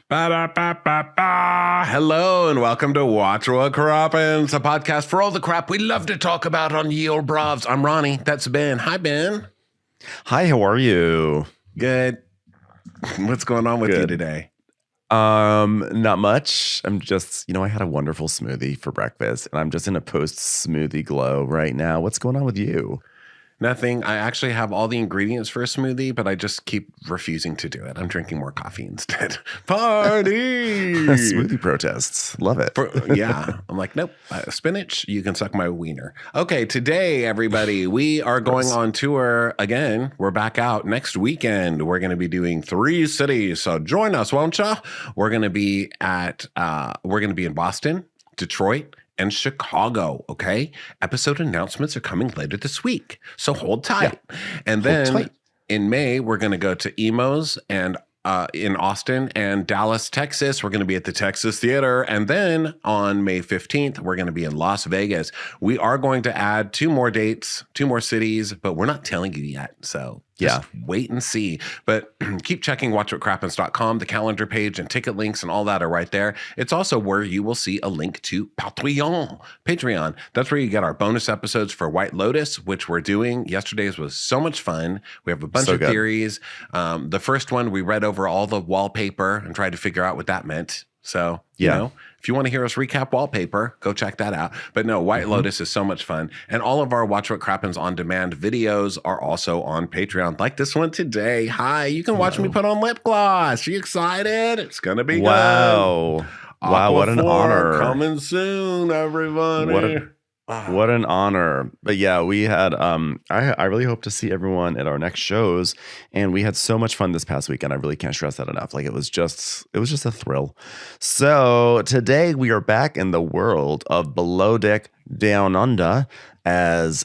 Ba-da-ba-ba-ba. Hello and welcome to Watch What Crappens, a podcast for all the crap we love to talk about on Ye Olde Bravs. I'm Ronnie. That's Ben. Hi, Ben. Hi, how are you? Good. What's going on with you today? Not much. I'm just, I had a wonderful smoothie for breakfast and I'm just in a post-smoothie glow right now. What's going on with you? Nothing. I actually have all the ingredients for a smoothie, but I just keep refusing to do it. I'm drinking more coffee instead. Party! Smoothie protests. Love it. Yeah. I'm like, nope. Spinach, you can suck my wiener. Okay, today, everybody, we are going on tour again. We're back out next weekend. We're going to be doing 3 cities. So join us, won't ya? We're going to be in Boston, Detroit, and Chicago, okay? Episode announcements are coming later this week, so hold tight. Yeah. And then in May, we're going to go to Emos and in Austin and Dallas, Texas. We're going to be at the Texas Theater. And then on May 15th, we're going to be in Las Vegas. We are going to add 2 more dates, 2 more cities, but we're not telling you yet, so just wait and see. But keep checking watchwhatcrappens.com. The calendar page and ticket links and all that are right there. It's also where you will see a link to Patreon. That's where you get our bonus episodes for White Lotus, which we're doing. Yesterday's was so much fun. We have a bunch of theories. The first one, we read over all the wallpaper and tried to figure out what that meant. So, you know, if you want to hear us recap wallpaper, go check that out. But no, White Lotus is so much fun. And all of our Watch What Crappens on demand videos are also on Patreon, like this one today. Hi, you can watch me put on lip gloss. Are you excited? It's going to be good. Wow, what an honor. Coming soon, everybody. What an honor. But yeah, we had I really hope to see everyone at our next shows, and we had so much fun this past weekend. I really can't stress that enough. Like it was just a thrill. So today we are back in the world of Below Deck Down Under as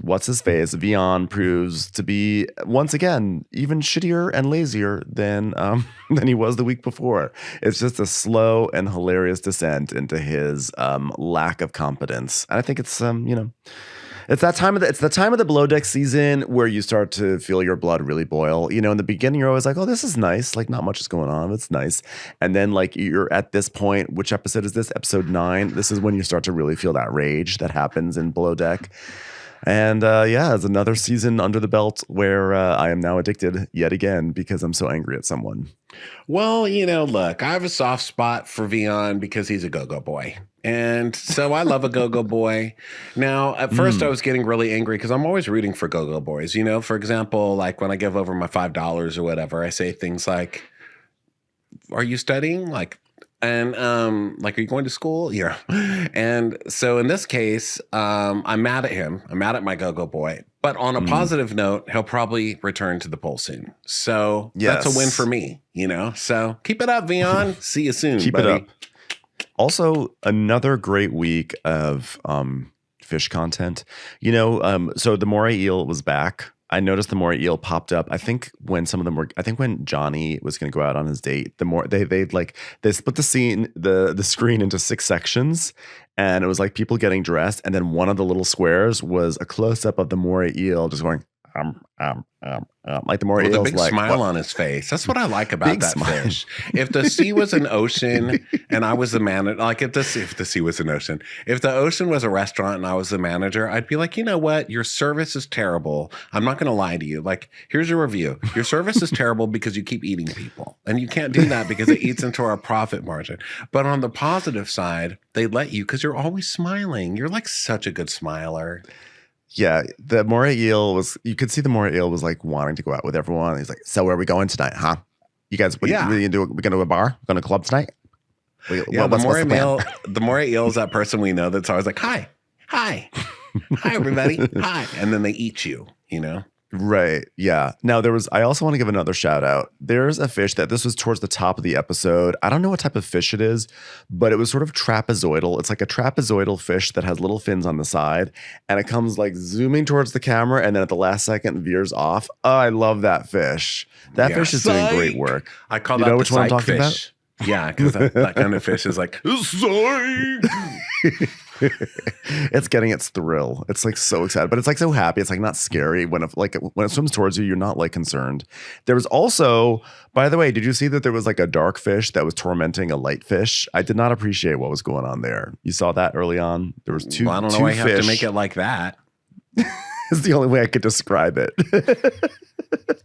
what's his face Vion proves to be once again even shittier and lazier than he was the week before. It's just a slow and hilarious descent into his lack of competence. And I think it's it's the time of the Below Deck season where you start to feel your blood really boil. You know, in the beginning, you're always like, oh, this is nice. Like, not much is going on. It's nice. And then, like, you're at this point, which episode is this? Episode 9. This is when you start to really feel that rage that happens in Below Deck. And it's another season under the belt where I am now addicted yet again because I'm so angry at someone. Well, look, I have a soft spot for Vion because he's a go-go boy. And so I love a go-go boy. Now, at first I was getting really angry because I'm always rooting for go-go boys. For example, like when I give over my $5 or whatever, I say things like, are you studying? And are you going to school? Yeah. And so in this case, I'm mad at him. I'm mad at my go-go boy. But on a positive note, he'll probably return to the poll soon. So that's a win for me, So keep it up, Vion. See you soon, Keep buddy. it up. Also, another great week of fish content. So the moray eel was back. I noticed the moray eel popped up. I think when when Johnny was going to go out on his date, they split the screen into 6 sections, and it was like people getting dressed, and then one of the little squares was a close up of the moray eel just going like the moray eel with a big smile on his face. That's what I like about that fish. If the sea was an ocean and I was the manager, like if the sea was an ocean, if the ocean was a restaurant and I was the manager, I'd be like, you know what? Your service is terrible. I'm not going to lie to you. Like, here's your review. Your service is terrible because you keep eating people, and you can't do that because it eats into our profit margin. But on the positive side, they let you because you're always smiling. You're like such a good smiler. Yeah, the moray eel you could see the moray eel was like wanting to go out with everyone. He's like, so where are we going tonight, huh? You guys, what are you going to do? We're going to a bar? We're going to a club tonight? The moray eel is that person we know that's always like, hi, everybody, hi. And then they eat you, Right. Yeah. Now I also want to give another shout out. There's a fish this was towards the top of the episode. I don't know what type of fish it is, but it was sort of trapezoidal. It's like a trapezoidal fish that has little fins on the side, and it comes like zooming towards the camera, and then at the last second veers off. Oh, I love that fish. That fish is doing great work. I call that which one I'm talking about? Yeah, because that kind of fish is like, It's getting its thrill. It's like so excited, but it's like so happy. It's like not scary when it swims towards you, you're not like concerned. There was also, by the way, did you see that there was like a dark fish that was tormenting a light fish? I did not appreciate what was going on there. You saw that early on. There was two. Well, I don't know two why you have fish. to make it like that. It's the only way I could describe it.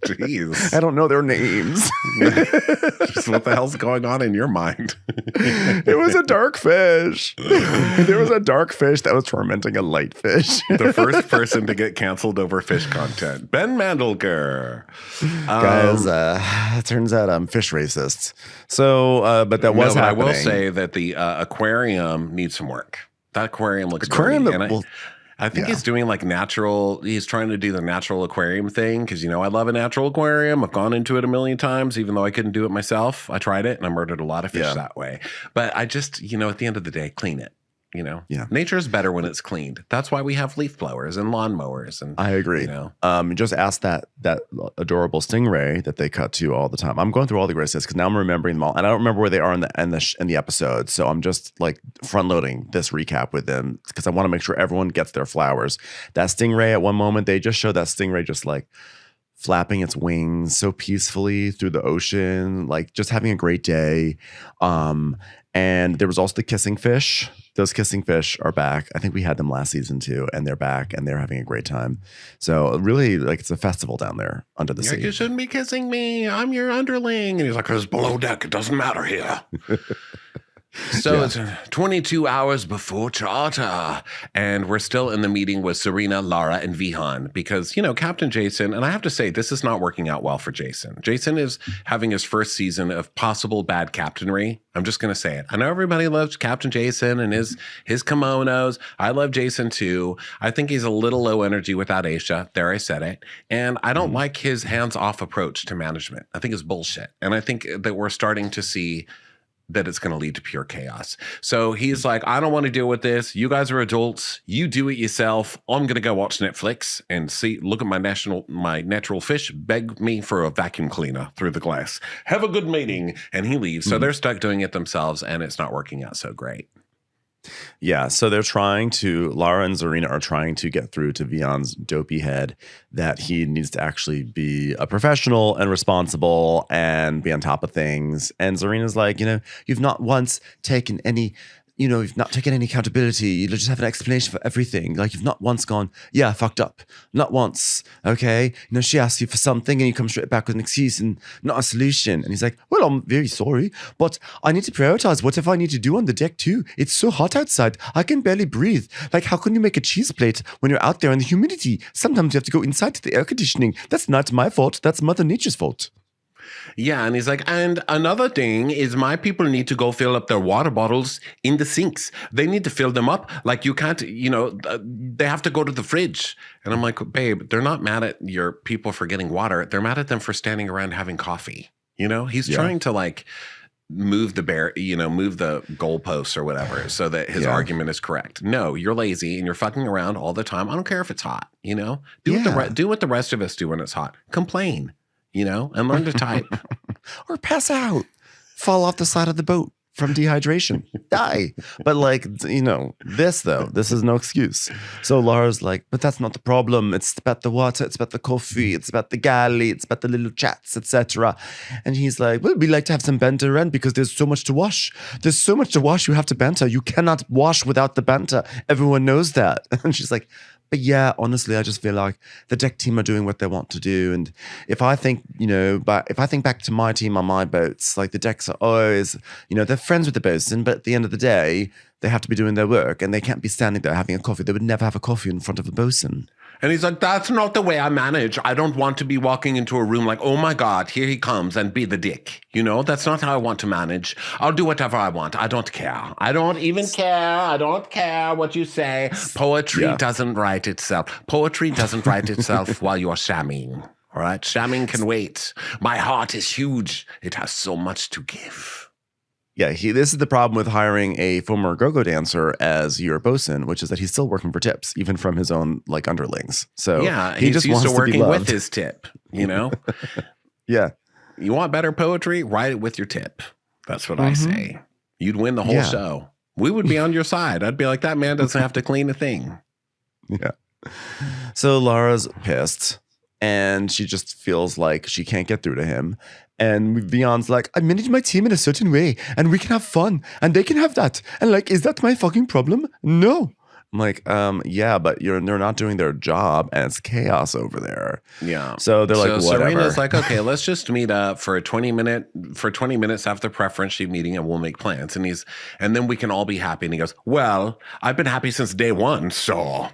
Jeez. I don't know their names. Just what the hell's going on in your mind? It was a dark fish. There was a dark fish that was tormenting a light fish. The first person to get canceled over fish content, Ben Mandelker. Guys, it turns out I'm fish racist. So, but that was happening. I will say that the aquarium needs some work. That aquarium looks dirty. I think he's doing like he's trying to do the natural aquarium thing because, I love a natural aquarium. I've gone into it a million times, even though I couldn't do it myself. I tried it and I murdered a lot of fish that way. But I just, at the end of the day, clean it. Nature is better when it's cleaned. That's why we have leaf blowers and lawnmowers. And I agree. Just ask that adorable stingray that they cut to all the time. I'm going through all the graces because now I'm remembering them all, and I don't remember where they are in the episode. So I'm just like front loading this recap with them because I want to make sure everyone gets their flowers. That stingray, at one moment, they just show that stingray just like flapping its wings so peacefully through the ocean, like just having a great day. And there was also the kissing fish. Those kissing fish are back. I think we had them last season too, and they're back and they're having a great time. So really, like, it's a festival down there under the sea. You shouldn't be kissing me. I'm your underling. And he's like, it's below deck. It doesn't matter here. So it's 22 hours before charter, and we're still in the meeting with Serena, Lara, and Vihan because, Captain Jason, and I have to say, this is not working out well for Jason. Jason is having his first season of possible bad captainry. I'm just going to say it. I know everybody loves Captain Jason and his kimonos. I love Jason too. I think he's a little low energy without Aisha. There, I said it. And I don't like his hands-off approach to management. I think it's bullshit. And I think that we're starting to see that it's going to lead to pure chaos. So he's like, I don't want to deal with this. You guys are adults. You do it yourself. I'm going to go watch Netflix and look at my natural fish, beg me for a vacuum cleaner through the glass. Have a good meeting. And he leaves. So they're stuck doing it themselves, and it's not working out so great. Yeah, so Lara and Zarina are trying to get through to Vihan's dopey head that he needs to actually be a professional and responsible and be on top of things. And Zarina's like, you've not once taken any you've not taken any accountability. You just have an explanation for everything. Like, you've not once gone, yeah, I fucked up. Not once, okay? She asks you for something and you come straight back with an excuse and not a solution. And he's like, well, I'm very sorry, but I need to prioritize whatever I need to do on the deck too. It's so hot outside. I can barely breathe. Like, how can you make a cheese plate when you're out there in the humidity? Sometimes you have to go inside to the air conditioning. That's not my fault. That's Mother Nature's fault. Yeah, and he's like, and another thing is my people need to go fill up their water bottles in the sinks. They need to fill them up. Like, you can't, they have to go to the fridge. And I'm like, babe, they're not mad at your people for getting water. They're mad at them for standing around having coffee. He's trying to like move the goalposts or whatever so that his argument is correct. No, you're lazy and you're fucking around all the time. I don't care if it's hot, do what the rest of us do when it's hot. Complain. And learn to type. Or pass out. Fall off the side of the boat from dehydration. Die. But this is no excuse. So Lara's like, but that's not the problem. It's about the water. It's about the coffee. It's about the galley. It's about the little chats, etc. And he's like, well, we like to have some banter in because there's so much to wash. There's so much to wash. You have to banter. You cannot wash without the banter. Everyone knows that. And she's like, but yeah, honestly, I just feel like the deck team are doing what they want to do. And if I think back to my team on my boats, like, the decks are always, they're friends with the bosun, but at the end of the day, they have to be doing their work and they can't be standing there having a coffee. They would never have a coffee in front of a bosun. And he's like, that's not the way I manage. I don't want to be walking into a room like, oh my God, here he comes, and be the dick. That's not how I want to manage. I'll do whatever I want. I don't care. I don't even care. I don't care what you say. Poetry doesn't write itself. Poetry doesn't write itself while you're shamming. All right? Shamming can wait. My heart is huge. It has so much to give. Yeah, this is the problem with hiring a former go-go dancer as your bosun, which is that he's still working for tips, even from his own underlings. So yeah, he just used wants to working to be loved. with his tip. Yeah, you want better poetry? Write it with your tip. That's what I say. You'd win the whole show. We would be on your side. I'd be like, that man doesn't have to clean a thing. Yeah. So Lara's pissed and she just feels like she can't get through to him. And Vion's like, I manage my team in a certain way and we can have fun and they can have that. And like, is that my fucking problem? No. I'm like, yeah, but they're not doing their job and it's chaos over there. Yeah. So they're like, whatever. Serena's like, okay, let's just meet up for 20 minutes after preference sheet meeting and we'll make plans. And then we can all be happy. And he goes, well, I've been happy since day one, so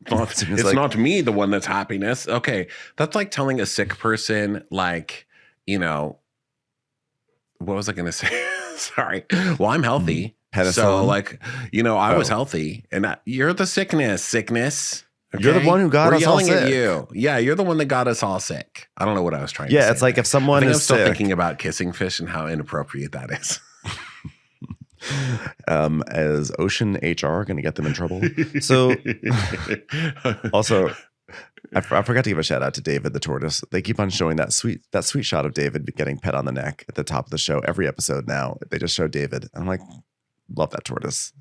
it's not me, the one that's happiness. Okay. That's like telling a sick person, like, you know, what was I going to say? Sorry. Well, I'm healthy. Penicillin. So like, you know, I was healthy and you're the sickness. Okay? You're the one who got us all sick. We're yelling at you. Yeah, you're the one that got us all sick. I don't know what I was trying to say. Yeah, it's like if someone is still sick. thinking about kissing fish and how inappropriate that is. As Ocean HR going to get them in trouble. So also, I forgot to give a shout out to David the tortoise. They keep on showing that sweet shot of David getting pet on the neck at the top of the show. Every episode now, they just show David. I'm like, love that tortoise.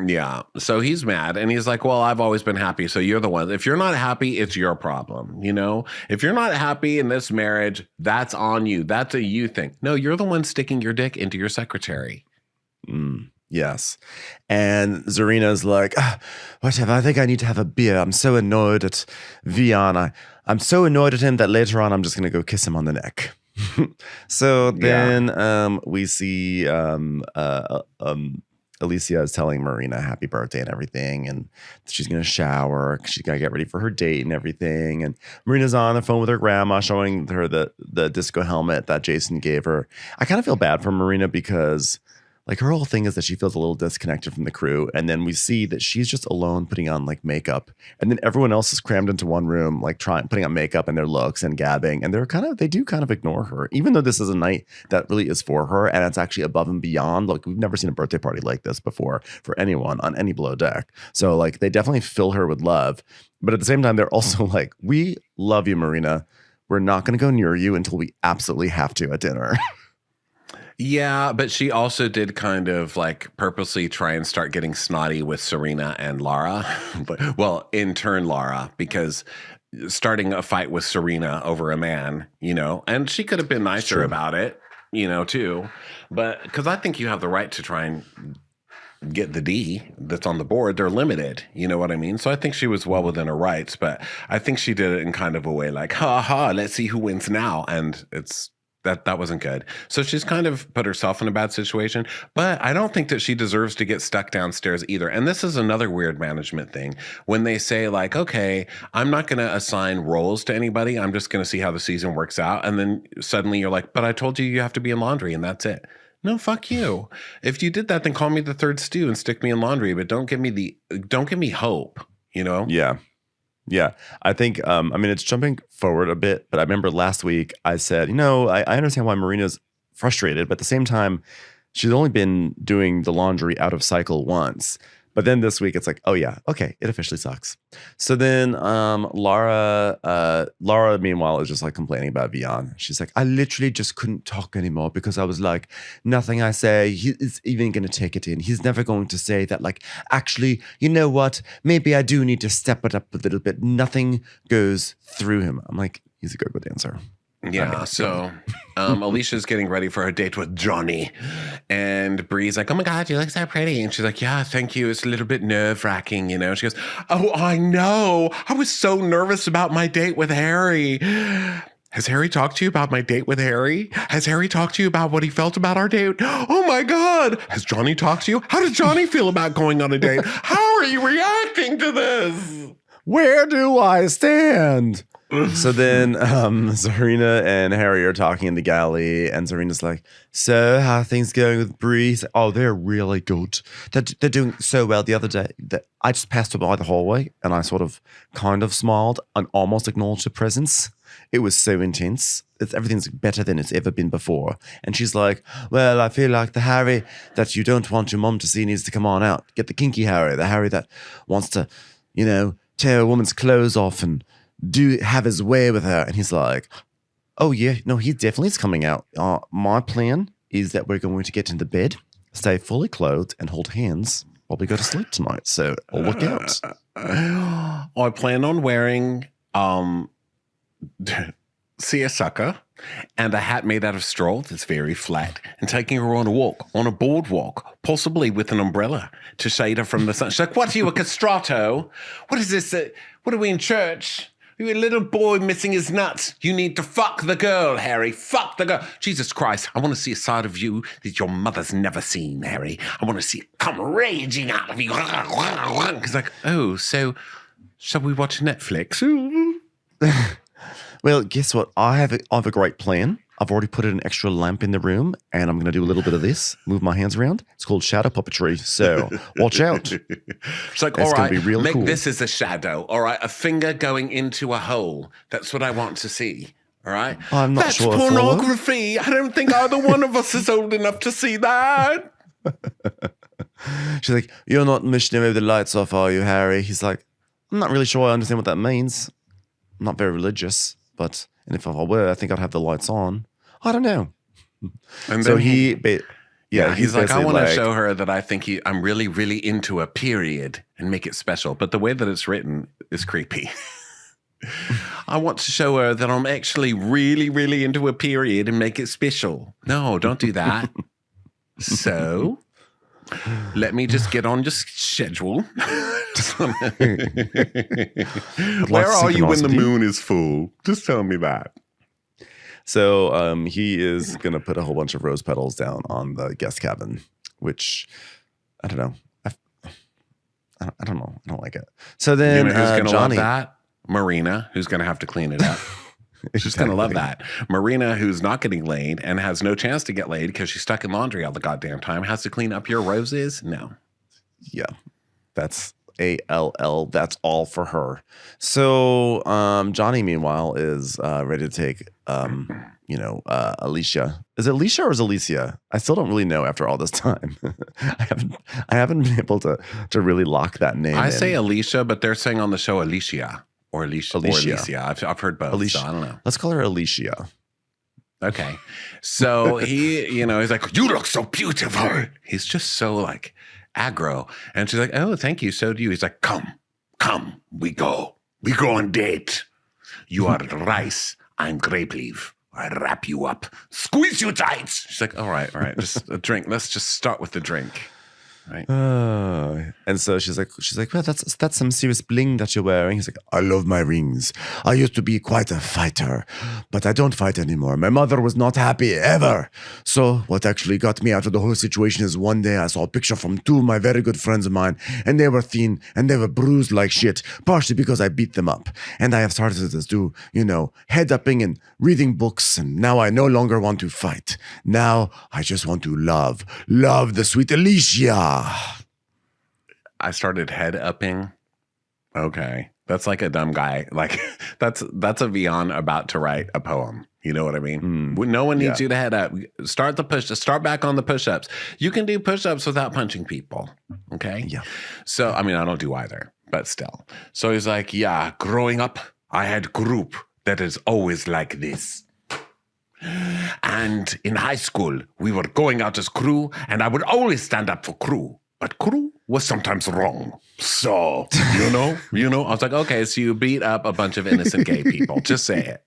Yeah. So he's mad and he's like, well, I've always been happy. So you're the one. If you're not happy, it's your problem. You know, if you're not happy in this marriage, that's on you. That's a you thing. No, you're the one sticking your dick into your secretary. Yes. And Zarina's like, whatever, I think I need to have a beer. I'm so annoyed at Vion. I'm so annoyed at him that later on I'm just going to go kiss him on the neck. So then we see Alicia is telling Marina happy birthday and everything. And she's going to shower. She's got to get ready for her date and everything. And Marina's on the phone with her grandma showing her the disco helmet that Jason gave her. I kind of feel bad for Marina because like her whole thing is that she feels a little disconnected from the crew. And then we see that she's just alone putting on like makeup. And then everyone else is crammed into one room, like putting on makeup and their looks and gabbing. And they do kind of ignore her, even though this is a night that really is for her. And it's actually above and beyond. Like we've never seen a birthday party like this before for anyone on any below deck. So like they definitely fill her with love. But at the same time, they're also like, we love you, Marina. We're not going to go near you until we absolutely have to at dinner. Yeah, but she also did kind of like purposely try and start getting snotty with Serena and Lara. Well, in turn, Lara, because starting a fight with Serena over a man, you know, and she could have been nicer about it, you know, too. But because I think you have the right to try and get the D that's on the board. They're limited. You know what I mean? So I think she was well within her rights, but I think she did it in kind of a way like, ha ha, let's see who wins now. And that wasn't good. So she's kind of put herself in a bad situation, but I don't think that she deserves to get stuck downstairs either. And this is another weird management thing when they say like, okay, I'm not going to assign roles to anybody. I'm just going to see how the season works out. And then suddenly you're like, but I told you have to be in laundry and that's it. No, fuck you. If you did that, then call me the third stew and stick me in laundry, but don't give me hope, you know? Yeah, I think, I mean, it's jumping forward a bit, but I remember last week I said, you know, I understand why Marina's frustrated, but at the same time, she's only been doing the laundry out of cycle once. But then this week, it's like, oh yeah, okay, it officially sucks. So then Lara, meanwhile, is just like complaining about Vion. She's like, I literally just couldn't talk anymore because I was like, nothing I say, he is even going to take it in. He's never going to say that, like, actually, you know what? Maybe I do need to step it up a little bit. Nothing goes through him. I'm like, he's a go-go dancer. Yeah, so Alicia's getting ready for her date with Johnny. And Bree's like, oh my God, you look so pretty. And she's like, yeah, thank you. It's a little bit nerve-wracking, you know. She goes, oh, I know. I was so nervous about my date with Harry. Has Harry talked to you about my date with Harry? Has Harry talked to you about what he felt about our date? Oh my God. Has Johnny talked to you? How does Johnny feel about going on a date? How are you reacting to this? Where do I stand? So then Zarina and Harry are talking in the galley, and Zarina's like, so how are things going with Bree? Like, oh, they're really good. They're doing so well. The other day, I just passed her by the hallway, and I sort of kind of smiled and almost acknowledged her presence. It was so intense. Everything's better than it's ever been before. And she's like, well, I feel like the Harry that you don't want your mom to see needs to come on out. Get the kinky Harry, the Harry that wants to, you know, tear a woman's clothes off and have his way with her. And he's like, oh yeah, no, he definitely is coming out. My plan is that we're going to get in the bed stay fully clothed and hold hands while we go to sleep tonight. So look out. I plan on wearing seersucker and a hat made out of straw that's very flat, and taking her on a walk, on a boardwalk, possibly with an umbrella to shade her from the sun. She's like, what are you, a castrato? What is this? What are we in church? You're a little boy missing his nuts. You need to fuck the girl, Harry. Fuck the girl. Jesus Christ, I want to see a side of you that your mother's never seen, Harry. I want to see it come raging out of you. He's like, oh, so shall we watch Netflix? Well, guess what? I have a great plan. I've already put an extra lamp in the room, and I'm going to do a little bit of this, move my hands around. It's called shadow puppetry, so watch out. It's like, It's all gonna right, be real make cool. this as a shadow. All right, a finger going into a hole. That's what I want to see. All right? I'm not That's sure I follow. pornography. I don't think either one of us is old enough to see that. She's like, you're not missionary with the lights off, are you, Harry? He's like, I'm not really sure I understand what that means. I'm not very religious, and if I were, I think I'd have the lights on. I don't know. And So then he's like, I basically want to show her that I think I'm really, really into a period and make it special. But the way that it's written is creepy. I want to show her that I'm actually really, really into a period and make it special. No, don't do that. So let me just get on your schedule. Where are you when the moon is full? Just tell me that. So he is going to put a whole bunch of rose petals down on the guest cabin, which I don't know. I don't know. I don't like it. So then who's going to love Johnny. that? Marina, who's going to have to clean it up. She's going to love that. Marina, who's not getting laid and has no chance to get laid because she's stuck in laundry all the goddamn time, has to clean up your roses? No. Yeah, that's ALL. That's all for her. So Johnny, meanwhile, is ready to take, Alicia. Is it Alicia or is it Alicia? I still don't really know after all this time. I haven't been able to really lock that name. I say Alicia, but they're saying on the show Alicia. Or Alicia. I've heard both, Alicia. so I don't know. Let's call her Alicia. Okay. So he's like, you look so beautiful. He's just so like aggro. And she's like, oh, thank you. So do you. He's like, come, we go. We go on date. You are rice. I'm grape leaf. I wrap you up. Squeeze you tight. She's like, all right. Just a drink. Let's just start with the drink. Right. And so she's like, well, that's some serious bling that you're wearing. He's like, I love my rings. I used to be quite a fighter, but I don't fight anymore. My mother was not happy ever. So what actually got me out of the whole situation is one day I saw a picture from two of my very good friends of mine, and they were thin and they were bruised like shit, partially because I beat them up. And I have started to do, head upping and reading books, and now I no longer want to fight. Now I just want to love the sweet Alicia. I started head upping. Okay. That's like a dumb guy. Like that's a Vion about to write a poem. You know what I mean? No one needs you to head up. Start back on the push-ups. You can do push-ups without punching people. Okay? Yeah. So, I don't do either, but still. So he's like, yeah, growing up, I had group that is always like this. And in high school, we were going out as crew, and I would always stand up for crew. But crew was sometimes wrong. So, I was like, okay, so you beat up a bunch of innocent gay people. Just say it.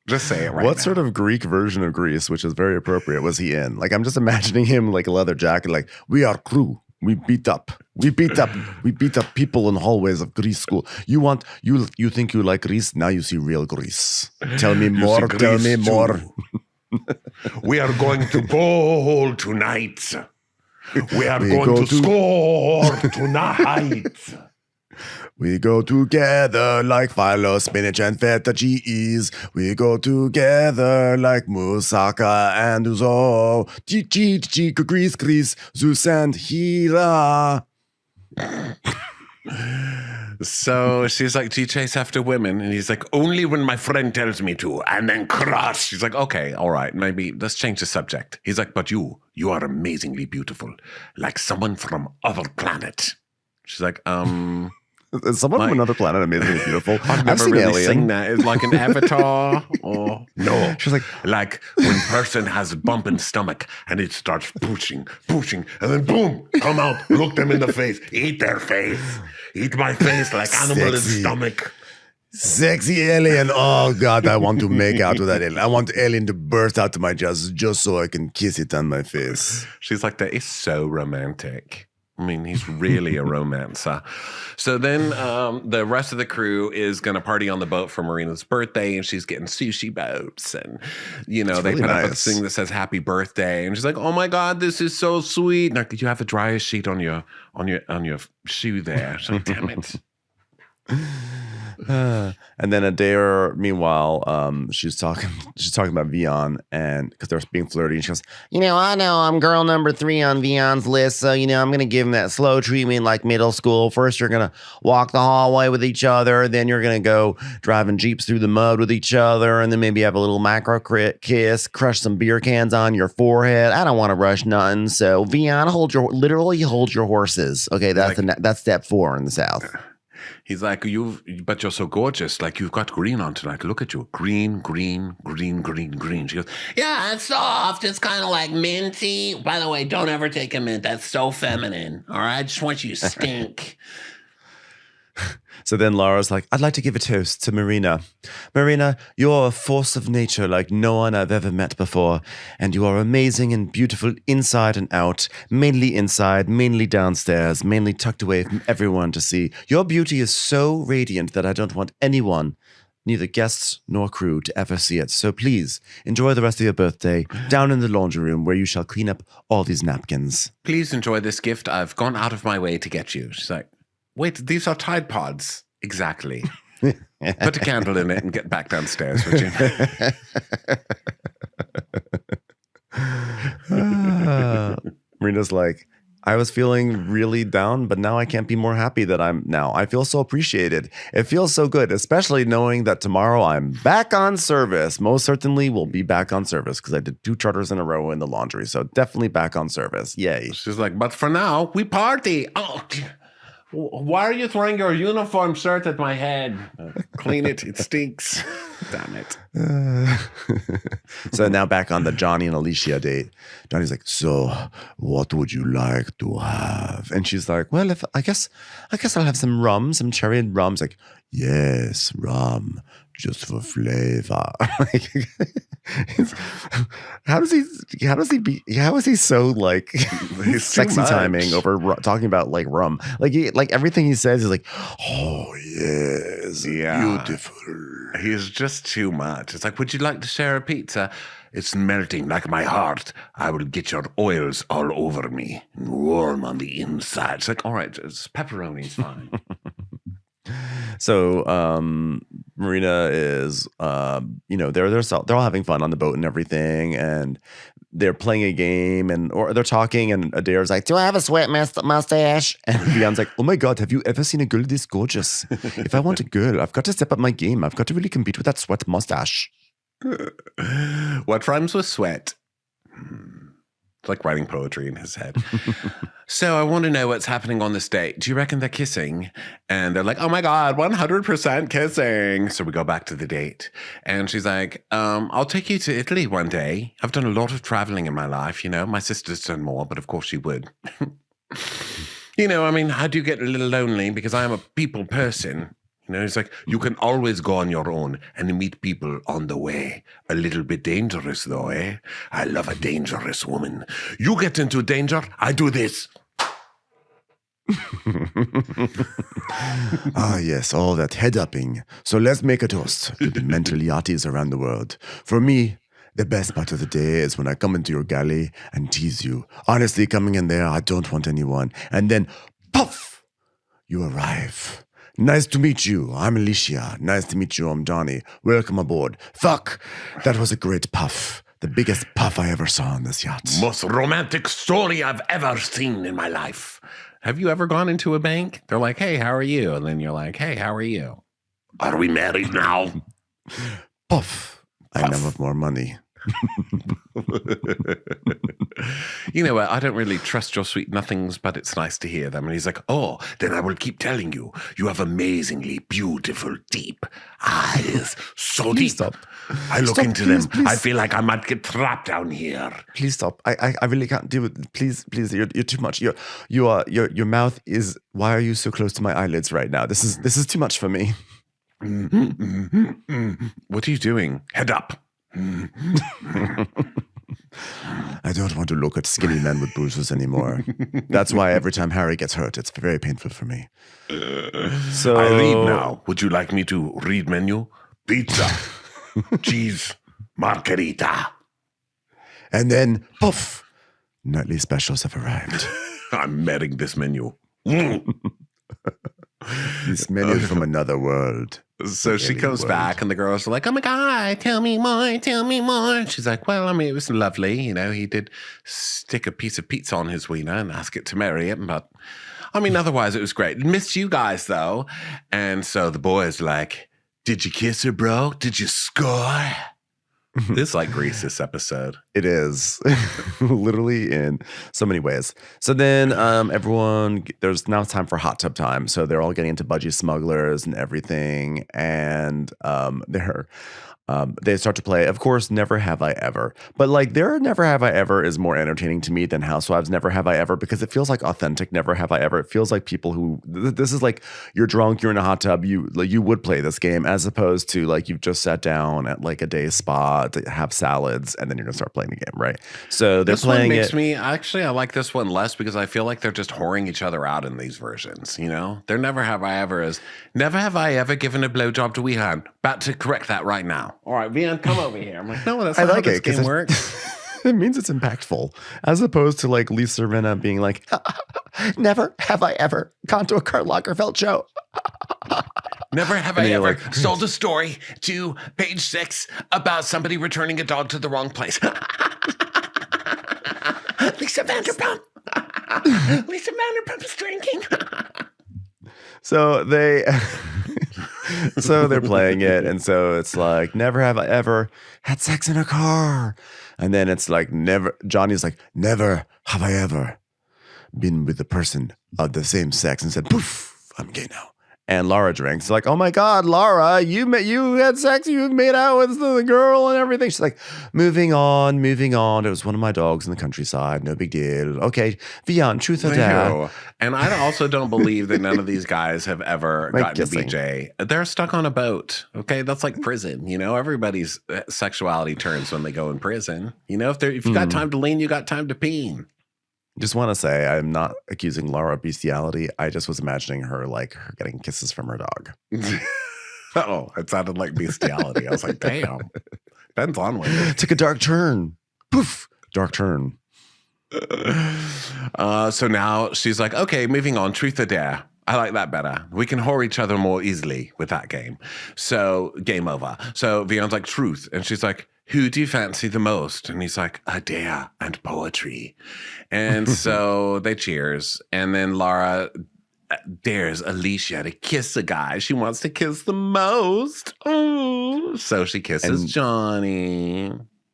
Just say it right What now. sort of Greek version of Greece, which is very appropriate, was he in? Like, I'm just imagining him like a leather jacket, like, we are crew. We beat up people in hallways of Greece school. You think you like Greece? Now you see real Greece. Tell me more. Tell me more. We are going to bowl tonight. We are going to score tonight. We go together like phyllo, spinach, and feta cheese. We go together like moussaka and ouzo. Chi, Greece, Zeus and Hera. So she's like, do you chase after women? And he's like, only when my friend tells me to. And then crush. She's like, okay, all right, maybe let's change the subject. He's like, but you are amazingly beautiful. Like someone from other planet. She's like, Is someone from another planet amazingly beautiful? I've never seen really Alien. seen that. It's like an Avatar. Or no, She's like when person has a bump in stomach and it starts pushing, and then boom, come out, look them in the face, eat their face, eat my face like animal in stomach. Sexy alien. Oh, God, I want to make out with that alien. I want alien to burst out to my chest just so I can kiss it on my face. She's like, that is so romantic. I mean, he's really a romancer. So then the rest of the crew is going to party on the boat for Marina's birthday, and she's getting sushi boats. And, you know, they put up a thing that says happy birthday. And she's like, oh, my God, this is so sweet. Now, could you have the driest sheet on your shoe there? She's like, damn it. And then Adair, meanwhile, she's talking about Vion, and because they're being flirty, and she goes, I know I'm girl number 3 on Vion's list, so I'm gonna give him that slow treatment like middle school. First, you're gonna walk the hallway with each other, then you're gonna go driving jeeps through the mud with each other, and then maybe have a little macro kiss, crush some beer cans on your forehead. I don't want to rush nothing, so Vion, literally hold your horses. Okay, that's step 4 in the South. He's like, but you're so gorgeous. Like, you've got green on tonight. Look at you. Green, green, green, green, green. She goes, yeah, it's soft. It's kind of like minty. By the way, don't ever take a mint. That's so feminine. All right? I just want you to stink. So then Laura's like, I'd like to give a toast to Marina. Marina, you're a force of nature like no one I've ever met before. And you are amazing and beautiful inside and out. Mainly inside, mainly downstairs, mainly tucked away from everyone to see. Your beauty is so radiant that I don't want anyone, neither guests nor crew, to ever see it. So please, enjoy the rest of your birthday down in the laundry room where you shall clean up all these napkins. Please enjoy this gift. I've gone out of my way to get you. She's like, wait, these are Tide Pods. Exactly. Put a candle in it and get back downstairs, would you? Marina's like, I was feeling really down, but now I can't be more happy that I feel so appreciated. It feels so good, especially knowing that tomorrow I'm back on service. Most certainly will be back on service because I did 2 charters in a row in the laundry. So definitely back on service. Yay. She's like, but for now, we party. Oh, why are you throwing your uniform shirt at my head? Clean it. It stinks. Damn it. So now back on the Johnny and Alicia date. Johnny's like, so what would you like to have? And she's like, well, I guess I'll have some rum, some cherry and rum. It's like, yes, rum, just for flavor. How is he so like sexy timing over talking about like rum? Like everything he says is like, oh yes, yeah, beautiful. He's just too much. It's like, would you like to share a pizza? It's melting like my heart. I will get your oils all over me and warm on the inside. It's like, all right, it's pepperoni's fine. So Marina is, they're all having fun on the boat and everything, and they're playing a game or they're talking, and Adair's like, do I have a sweat mustache? And Leon's like, oh my God, have you ever seen a girl this gorgeous? If I want a girl, I've got to step up my game. I've got to really compete with that sweat mustache. What rhymes with sweat? It's like writing poetry in his head. So I want to know what's happening on this date. Do you reckon they're kissing? And they're like, oh my God, 100% kissing. So we go back to the date. And she's like, I'll take you to Italy one day. I've done a lot of traveling in my life, My sister's done more, but of course she would. I do get a little lonely because I am a people person. It's like, you can always go on your own and meet people on the way. A little bit dangerous, though, eh? I love a dangerous woman. You get into danger, I do this. Ah, yes, all that head-upping. So let's make a toast to the mental yachties around the world. For me, the best part of the day is when I come into your galley and tease you. Honestly, coming in there, I don't want anyone. And then, puff, you arrive. Nice to meet you. I'm Alicia. Nice to meet you. I'm Johnny. Welcome aboard. Fuck. That was a great puff. The biggest puff I ever saw on this yacht. Most romantic story I've ever seen in my life. Have you ever gone into a bank? They're like, hey, how are you? And then you're like, hey, how are you? Are we married now? Puff. I now have more money. you know what? I don't really trust your sweet nothings, but it's nice to hear them. And he's like, oh, then I will keep telling you. You have amazingly beautiful, deep eyes. So Please deep. stop. I look Stop, into please, them. please. I feel like I might get trapped down here. Please stop. I really can't deal with. Please, you're too much. Your mouth is. Why are you so close to my eyelids right now? This is too much for me. What are you doing? Head up. I don't want to look at skinny men with bruises anymore. That's why every time Harry gets hurt, it's very painful for me. So I read now. Would you like me to read menu? Pizza, cheese, margarita. And then, poof, nightly specials have arrived. I'm medding this menu. This menu is from another world. So she Alien comes world. back and the girls are like, oh my God, tell me more, tell me more. She's like, well, I mean, it was lovely. You know, he did stick a piece of pizza on his wiener and ask it to marry him. But I mean, otherwise it was great. Missed you guys though. And so the boy's like, did you kiss her, bro? Did you score? This is like Grease, this episode. It is literally in so many ways. So then there's now time for hot tub time. So they're all getting into budgie smugglers and everything. And they start to play, of course, Never Have I Ever. But like their Never Have I Ever is more entertaining to me than Housewives Never Have I Ever because it feels like authentic Never Have I Ever. It feels like people who, this is like you're drunk, you're in a hot tub, you would play this game as opposed to like you've just sat down at like a day spa to have salads and then you're going to start playing the game, right? So they're This one playing makes it. me, actually, I like this one less because I feel like they're just whoring each other out in these versions, you know? Their Never Have I Ever is, never have I ever given a blowjob to Wehan. About to correct that right now. All right, Vian, come over here. I'm like, no, that's not how this game works. It means it's impactful, as opposed to like Lisa Rinna being like, "Never have I ever gone to a Karl Lagerfeld show." Never have And I then you're ever like, sold a story to Page 6 about somebody returning a dog to the wrong place. Lisa Vanderpump. Lisa Vanderpump is drinking. So they're playing it, and so it's like, never have I ever had sex in a car, and then it's like Johnny's like, never have I ever been with a person of the same sex, and said, poof, I'm gay now. And Laura drinks. Like, oh my God, Laura, you had sex, you made out with the girl and everything. She's like, moving on. It was one of my dogs in the countryside. No big deal. Okay, Vian, truth or dare? No. And I also don't believe that none of these guys have ever Like gotten kissing. to BJ. They're stuck on a boat. Okay, that's like prison. You know, everybody's sexuality turns when they go in prison. You know, if you got time to lean, you got time to peen. Just want to say, I'm not accusing Laura of bestiality. I just was imagining her getting kisses from her dog. Oh, it sounded like bestiality. I was like, damn. Depends on when. Took a dark turn. Poof, dark turn. So now she's like, okay, moving on. Truth or dare. I like that better. We can whore each other more easily with that game. So game over. So Vian's like, truth. And she's like, who do you fancy the most? And he's like, a dare and poetry. And so they cheers. And then Laura dares Alicia to kiss a guy she wants to kiss the most. Oh, so she kisses Johnny.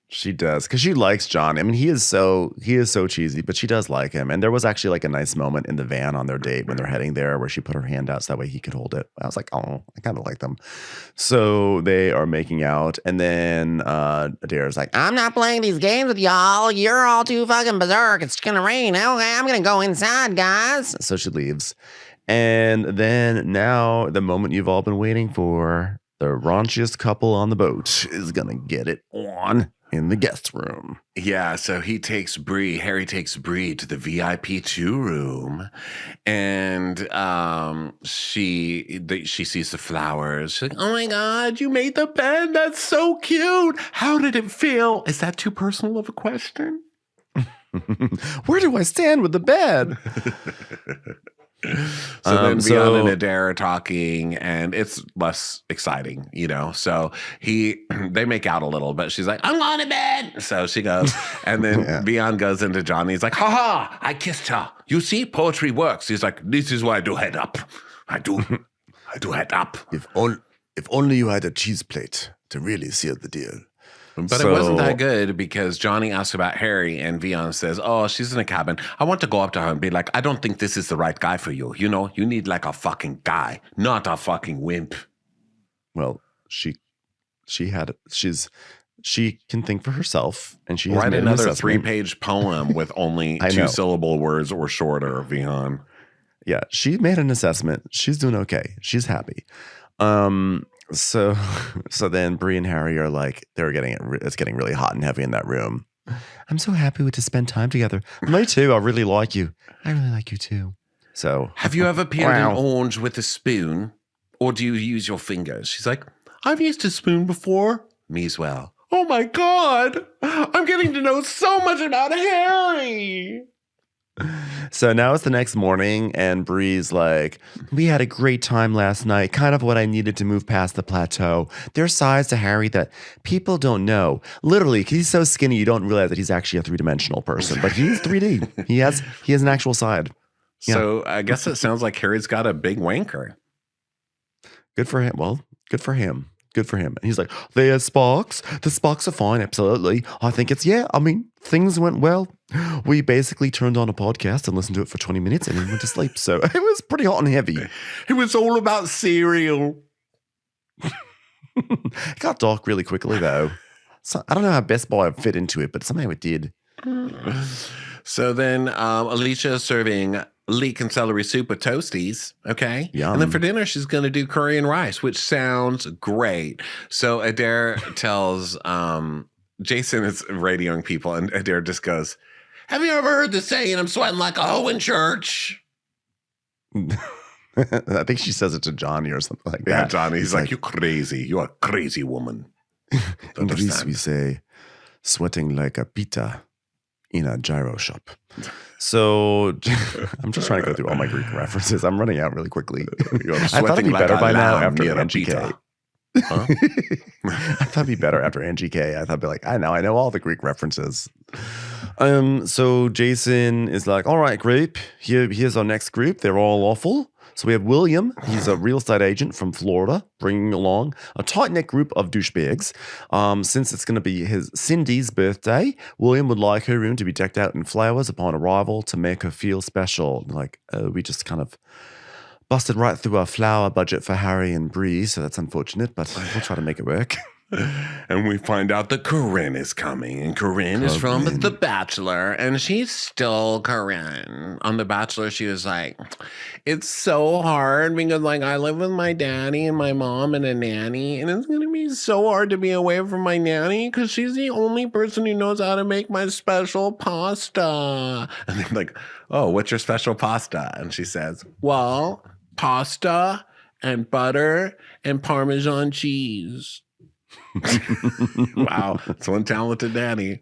She does, because she likes John. I mean, he is so cheesy, but she does like him. And there was actually like a nice moment in the van on their date when they're heading there where she put her hand out so that way he could hold it. I was like, oh, I kind of like them. So they are making out, and then Adair's like, I'm not playing these games with y'all. You're all too fucking berserk. It's gonna rain. Okay, I'm gonna go inside, guys. So she leaves. And then now the moment you've all been waiting for, the raunchiest couple on the boat is gonna get it on in the guest room. Yeah, so Harry takes Bree to the VIP 2 room, and she sees the flowers. She's like, oh my God, you made the bed. That's so cute. How did it feel? Is that too personal of a question? Where do I stand with the bed? So then Vian and Adair are talking, and it's less exciting, you know. So they make out a little, but she's like, I'm going to bed. So she goes, and then Vian goes into Johnny. He's like, ha ha, I kissed her. You see, poetry works. He's like, this is why I do head up. I do head up. If only you had a cheese plate to really seal the deal. But it wasn't that good because Johnny asks about Harry and Vion says, oh, she's in a cabin. I want to go up to her and be like, I don't think this is the right guy for you. You know, you need like a fucking guy, not a fucking wimp. Well, she can think for herself, and she write another 3-page poem with only 2-syllable words or shorter, Vion. Yeah, she made an assessment. She's doing okay. She's happy. So then Bree and Harry are like, it's getting really hot and heavy in that room. I'm so happy to spend time together. Me too. I really like you. I really like you too. So have you ever peeled an orange with a spoon, or do you use your fingers? She's like, I've used a spoon before. Me as well. Oh my God. I'm getting to know so much about Harry. So now it's the next morning, and Bree's like, we had a great time last night, kind of what I needed to move past the plateau. There are sides to Harry that people don't know. Literally, he's so skinny, you don't realize that he's actually a 3-dimensional person, but he's 3D. He has an actual side. Yeah. So I guess it sounds like Harry's got a big wanker. Good for him. Well, good for him. Good for him. And he's like, there's sparks. The sparks are fine. Absolutely. I think things went well. We basically turned on a podcast and listened to it for 20 minutes and then went to sleep. So it was pretty hot and heavy. It was all about cereal. It got dark really quickly, though. So I don't know how Best Buy fit into it, but somehow it did. So then Alicia is serving leek and celery soup with toasties, okay? Yum. And then for dinner, she's going to do curry and rice, which sounds great. So Adair tells Jason is radioing people, and Adair just goes, have you ever heard the saying, I'm sweating like a hoe in church? I think she says it to Johnny or something like that. Yeah, Johnny. He's like, you crazy. You're a crazy woman. In Greece, we say, sweating like a pita in a gyro shop. So I'm just trying to go through all my Greek references. I'm running out really quickly. I thought it'd be better by now after Angie K. Huh? I thought it'd be better after Angie K. I thought it'd be like, I know all the Greek references. So Jason is like, all right, group. Here's our next group. They're all awful. So we have William. He's a real estate agent from Florida, bringing along a tight-knit group of douchebags. Since it's going to be Cindy's birthday, William would like her room to be decked out in flowers upon arrival to make her feel special. Like, we just kind of busted right through our flower budget for Harry and Bree, so that's unfortunate, but we'll try to make it work. And we find out that Corinne is coming, and Corinne is from The Bachelor, and she's still Corinne. On The Bachelor, she was like, it's so hard because like I live with my daddy and my mom and a nanny, and it's gonna be so hard to be away from my nanny because she's the only person who knows how to make my special pasta. And they're like, oh, what's your special pasta? And she says, well, pasta and butter and Parmesan cheese. Wow, that's one talented nanny.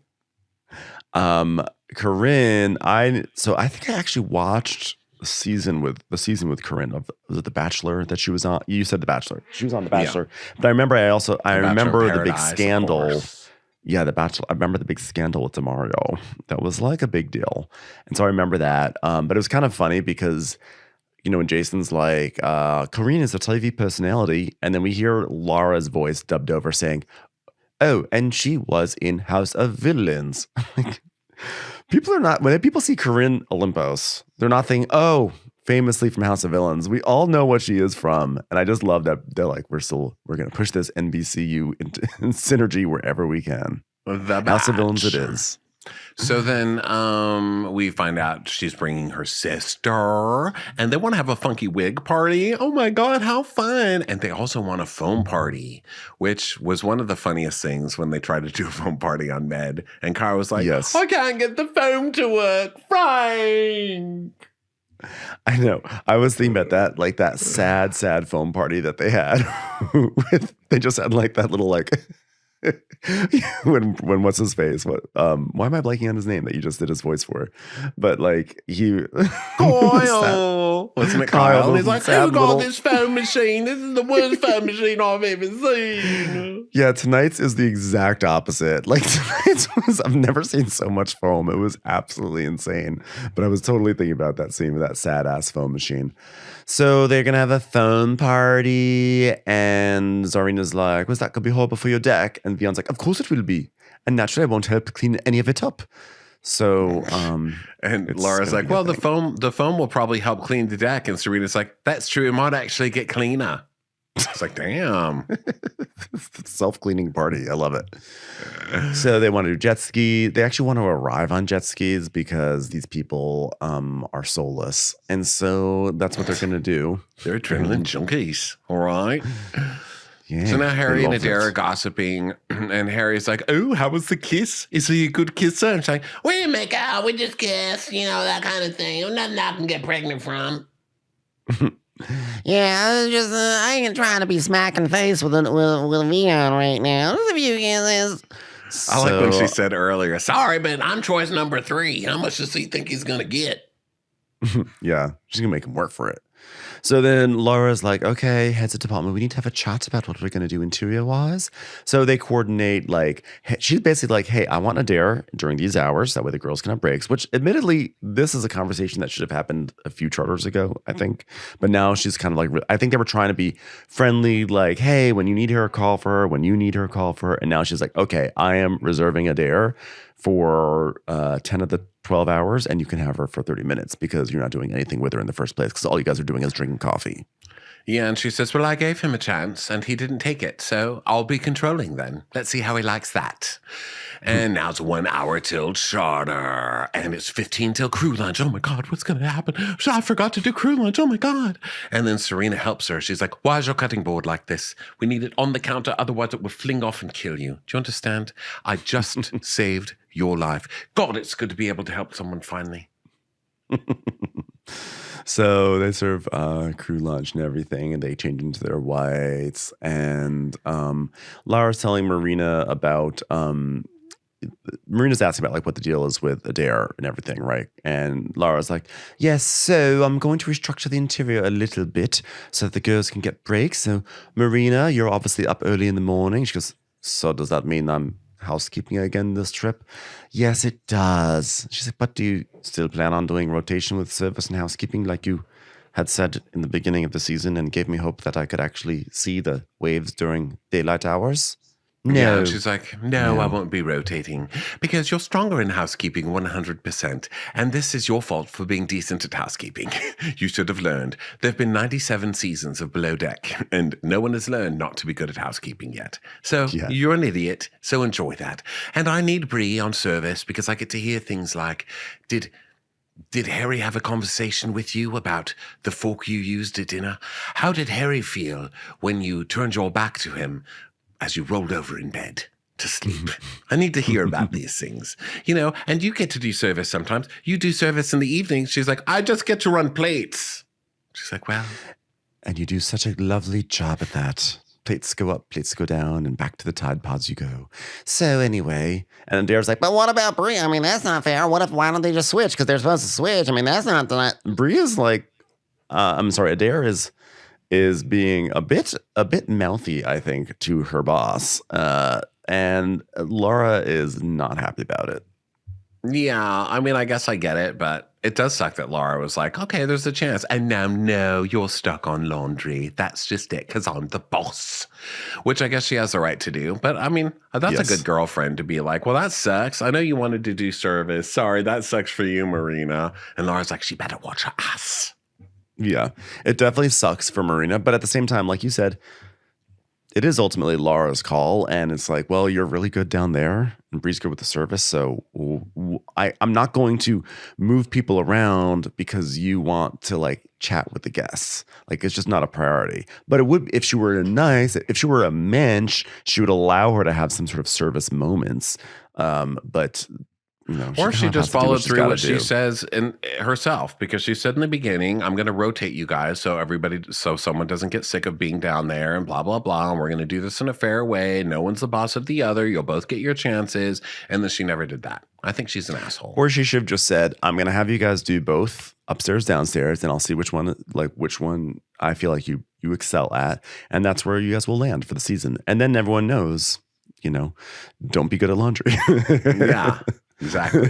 Corinne, I think I actually watched the season with Corinne of, was it The Bachelor that she was on? You said The Bachelor. She was on The Bachelor. Yeah. But I remember the big scandal. Yeah, The Bachelor. I remember the big scandal with DeMario. That was like a big deal. And so I remember that. But it was kind of funny because, you know, when Jason's like, Corinne is a TV personality, and then we hear Laura's voice dubbed over saying, oh, and she was in House of Villains. People are not, when people see Corinne Olympos, they're not thinking, oh, famously from House of Villains. We all know what she is from. And I just love that they're like, we're going to push this NBCU into synergy wherever we can. House of Villains it is. So then we find out she's bringing her sister, and they want to have a funky wig party. Oh my God, how fun. And they also want a foam party, which was one of the funniest things when they tried to do a foam party on Med. And Kara was like, yes. I can't get the foam to work. Frank. I know. I was thinking about that, like that sad foam party that they had. They just had like that little like... when what's his face? Why am I blanking on his name that you just did his voice for? But like Kyle, wasn't it Kyle? And he's like, who got this foam machine? This is the worst foam machine I've ever seen. Yeah, tonight's is the exact opposite. Like tonight's I've never seen so much foam. It was absolutely insane. But I was totally thinking about that scene with that sad ass foam machine. So they're gonna have a foam party, and Zarina's like, "Was that could be horrible for your deck?" And And Beyond's like, of course it will be. And naturally, I won't help clean any of it up. So, and Laura's like, well, the foam will probably help clean the deck. And Serena's like, that's true. It might actually get cleaner. It's like, damn. Self-cleaning party. I love it. So they want to do jet ski. They actually want to arrive on jet skis because these people are soulless. And so that's what they're going to do. They're adrenaline junkies. All right. Yeah, so now Harry and Adair are gossiping, and Harry's like, oh, how was the kiss? Is he a good kisser? And she's like, we didn't make out, we just kissed, you know, that kind of thing. Nothing I can get pregnant from. Yeah, I ain't trying to be smacking face with Leon right now. If you get this. I like when she said earlier, sorry, but I'm choice number 3. How much does he think he's going to get? Yeah, she's going to make him work for it. So then Laura's like, okay, heads of department, we need to have a chat about what we're going to do interior-wise. So they coordinate, like, she's basically like, hey, I want Adair during these hours. That way the girls can have breaks, which admittedly, this is a conversation that should have happened a few charters ago, I think. But now she's kind of like, I think they were trying to be friendly, like, hey, when you need her, call for her. When you need her, call for her. And now she's like, okay, I am reserving Adair for 10 of the 12 hours, and you can have her for 30 minutes because you're not doing anything with her in the first place because all you guys are doing is drinking coffee. Yeah, and she says, well, I gave him a chance and he didn't take it, so I'll be controlling then. Let's see how he likes that. And now it's 1 hour till charter, and it's 15 till crew lunch. Oh my God, what's going to happen? I forgot to do crew lunch. Oh my God. And then Serena helps her. She's like, why is your cutting board like this? We need it on the counter, otherwise it will fling off and kill you. Do you understand? I just saved your life. God, it's good to be able to help someone finally. So they serve crew lunch and everything, and they change into their whites. And Lara's telling Marina about Marina's asking about like what the deal is with Adair and everything, right? And Lara's like, yes, so I'm going to restructure the interior a little bit so that the girls can get breaks. So Marina, you're obviously up early in the morning. She goes, so does that mean I'm housekeeping again this trip? Yes, it does. She's like, but do you still plan on doing rotation with service and housekeeping like you had said in the beginning of the season and gave me hope that I could actually see the waves during daylight hours? No. Yeah, and she's like, no, I won't be rotating because you're stronger in housekeeping 100%. And this is your fault for being decent at housekeeping. You should have learned. There have been 97 seasons of Below Deck, and no one has learned not to be good at housekeeping yet. So you're an idiot, so enjoy that. And I need Bree on service because I get to hear things like, Did Harry have a conversation with you about the fork you used at dinner? How did Harry feel when you turned your back to him as you rolled over in bed to sleep? I need to hear about these things, you know, and you get to do service sometimes. You do service in the evening. She's like, I just get to run plates. She's like, well. And you do such a lovely job at that. Plates go up, plates go down, and back to the Tide Pods you go. So anyway, and Adair's like, But what about Brie? I mean, that's not fair. Why don't they just switch? Because they're supposed to switch. I mean, that's not the... Brie is like, I'm sorry, Adair is being a bit mouthy, I think, to her boss. And Laura is not happy about it. Yeah, I mean, I guess I get it, but it does suck that Laura was like, okay, there's a chance. And now, no, you're stuck on laundry. That's just it, because I'm the boss, which I guess she has the right to do. But I mean, that's a good girlfriend to be like, well, that sucks. I know you wanted to do service. Sorry, that sucks for you, Marina. And Laura's like, she better watch her ass. Yeah, it definitely sucks for Marina. But at the same time, like you said, it is ultimately Laura's call. And it's like, well, you're really good down there and Bree's good with the service. So I'm not going to move people around because you want to like chat with the guests. Like, it's just not a priority. But it would, if she were if she were a mensch, she would allow her to have some sort of service moments. But no, or she just followed through what she says in herself, because she said in the beginning, I'm going to rotate you guys so someone doesn't get sick of being down there and blah, blah, blah. And we're going to do this in a fair way. No one's the boss of the other. You'll both get your chances. And then she never did that. I think she's an asshole. Or she should have just said, I'm going to have you guys do both upstairs, downstairs, and I'll see which one I feel like you excel at. And that's where you guys will land for the season. And then everyone knows, don't be good at laundry. Yeah. Exactly.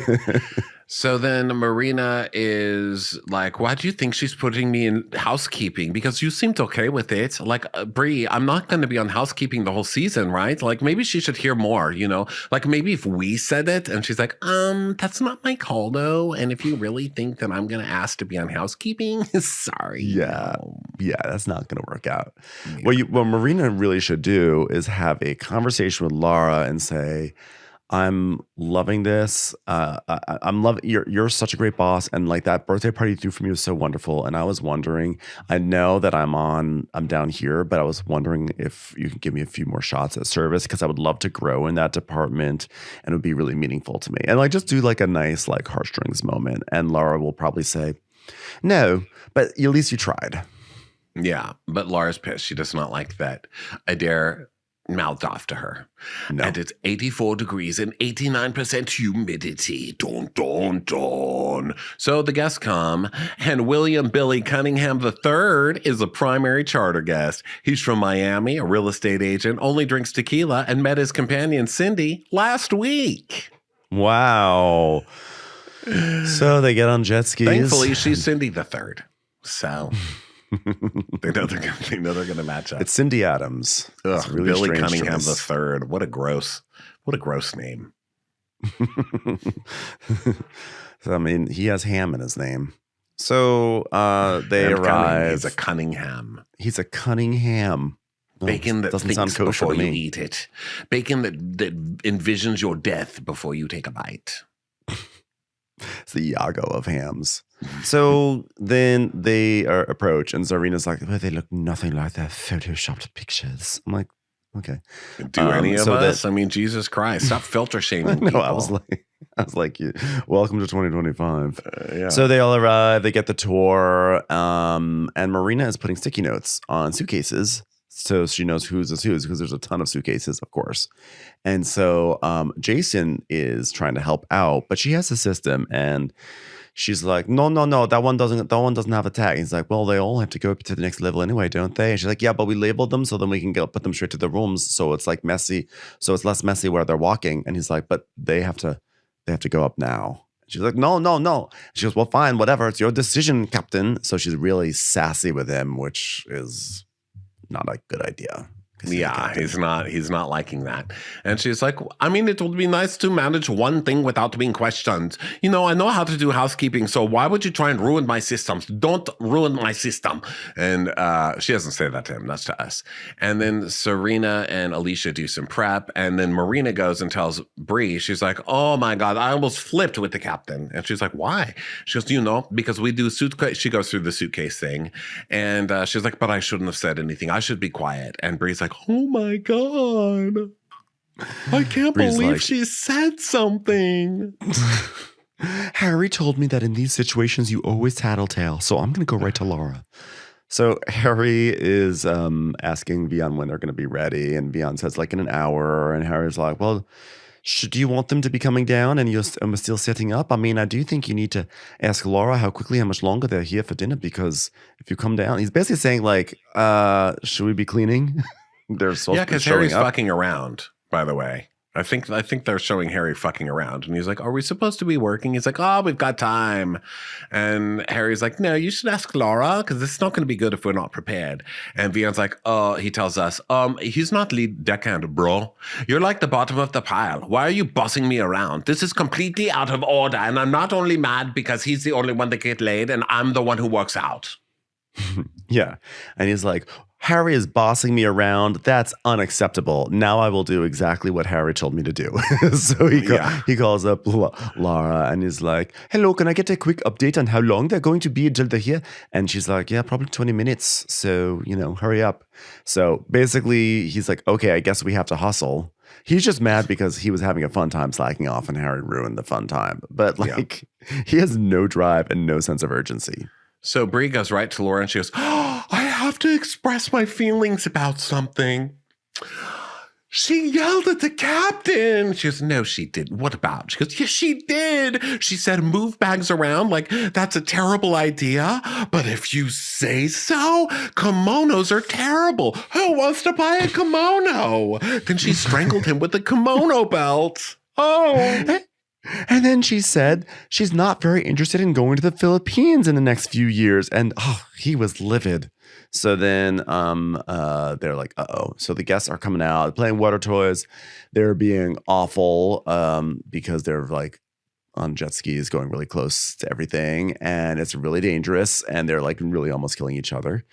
So then Marina is like, why do you think she's putting me in housekeeping? Because you seemed okay with it. Like, Brie, I'm not going to be on housekeeping the whole season, right? Like, maybe she should hear more, you know? Like, maybe if we said it and she's like, that's not my call, though. And if you really think that I'm going to ask to be on housekeeping, sorry. Yeah. No. Yeah, that's not going to work out. Yeah. What Marina really should do is have a conversation with Laura and say, I'm loving this. I'm loving you're such a great boss, and like that birthday party you threw for me was so wonderful. And I was wondering, I know that I'm down here, but I was wondering if you could give me a few more shots at service because I would love to grow in that department, and it would be really meaningful to me. And like just do like a nice like heartstrings moment. And Laura will probably say, no, but at least you tried. Yeah, but Laura's pissed. She does not like that Adair mouthed off to her. No. And it's 84 degrees and 89% humidity. Dun, dun, dun. So the guests come, and William Billy Cunningham III is a primary charter guest. He's from Miami, a real estate agent, only drinks tequila, and met his companion Cindy last week. Wow. So they get on jet skis. Thankfully, she's Cindy III. So they know they're gonna match up. It's Cindy Adams. Ugh, It's a really Billy strange Cunningham choice. III. What a gross name. So, I mean, he has ham in his name. So they And arrive. He's a Cunningham. He's a Cunningham. Oh, Bacon that doesn't thinks sound kosher before to you me. eat it. Bacon that envisions your death before you take a bite. It's the Iago of hams. So then they approach, and Zarina's like, well, they look nothing like their photoshopped pictures. I'm like, okay. Do any of so us? I mean, Jesus Christ, stop filter shaming people. No, I was like, welcome to 2025. Yeah. So they all arrive, they get the tour, and Marina is putting sticky notes on suitcases so she knows whose is whose, because there's a ton of suitcases, of course. And so Jason is trying to help out, but she has a system, and she's like, no, that one doesn't have a tag. He's like, well, they all have to go up to the next level anyway, don't they? And she's like, yeah, but we labeled them so then we can put them straight to the rooms, so it's like messy, so it's less messy where they're walking. And he's like, but they have to go up now. She's like, no. She goes, well, fine, whatever, it's your decision, Captain. So she's really sassy with him, which is not a good idea. Yeah, he's not liking that. And she's like, I mean, it would be nice to manage one thing without being questioned. You know, I know how to do housekeeping, so why would you try and ruin my systems? Don't ruin my system. And she doesn't say that to him, that's to us. And then Serena and Alicia do some prep, and then Marina goes and tells Bree, she's like, oh my God, I almost flipped with the captain. And she's like, why? She goes, you know, because we do suitcase. She goes through the suitcase thing, and she's like, but I shouldn't have said anything. I should be quiet. And Bree's like, oh my God, I can't Bree's believe like, she said something. Harry told me that in these situations you always tattletale, so I'm going to go right to Laura. So Harry is asking Vian when they're going to be ready, and Vian says like in an hour, and Harry's like, well, do you want them to be coming down and you're still setting up? I mean, I do think you need to ask Laura how much longer they're here for dinner, because if you come down, he's basically saying like, should we be cleaning? They're supposed to be because showing Harry's up. fucking around, by the way. I think they're showing Harry fucking around. And he's like, are we supposed to be working? He's like, oh, we've got time. And Harry's like, no, you should ask Laura, because this is not going to be good if we're not prepared. And Vian's like, oh, he tells us, he's not lead deckhand, bro. You're like the bottom of the pile. Why are you bossing me around? This is completely out of order. And I'm not only mad because he's the only one that gets laid and I'm the one who works out. Yeah. And he's like, Harry is bossing me around. That's unacceptable. Now I will do exactly what Harry told me to do. So he calls up Laura and he's like, hello, can I get a quick update on how long they're going to be until they're here? And she's like, yeah, probably 20 minutes. So, hurry up. So basically he's like, okay, I guess we have to hustle. He's just mad because he was having a fun time slacking off and Harry ruined the fun time. But he has no drive and no sense of urgency. So Bree goes right to Laura and she goes, oh, I have to express my feelings about something. She yelled at the captain. She goes, no, she didn't. What about? She goes, yes, she did. She said, move bags around like that's a terrible idea. But if you say so, kimonos are terrible. Who wants to buy a kimono? Then she strangled him with the kimono belt. Oh. And then she said she's not very interested in going to the Philippines in the next few years. And he was livid. So then they're like, uh-oh. So the guests are coming out, playing water toys. They're being awful because they're like on jet skis going really close to everything. And it's really dangerous. And they're like really almost killing each other.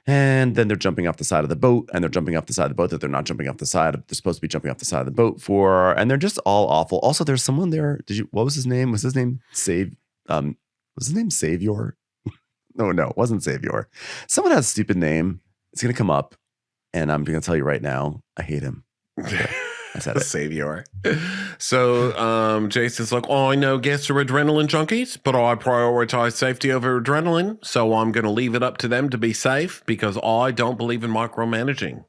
And then they're jumping off the side of the boat, and they're jumping off the side of the boat that they're not jumping off the side. They're supposed to be jumping off the side of the boat for, and they're just all awful. Also, there's someone there. What was his name? Was his name Savior? No, it wasn't Savior. Someone has a stupid name. It's going to come up, and I'm going to tell you right now, I hate him. I said it. Savior. So Jason's like, I know guests are adrenaline junkies, but I prioritize safety over adrenaline. So I'm going to leave it up to them to be safe because I don't believe in micromanaging.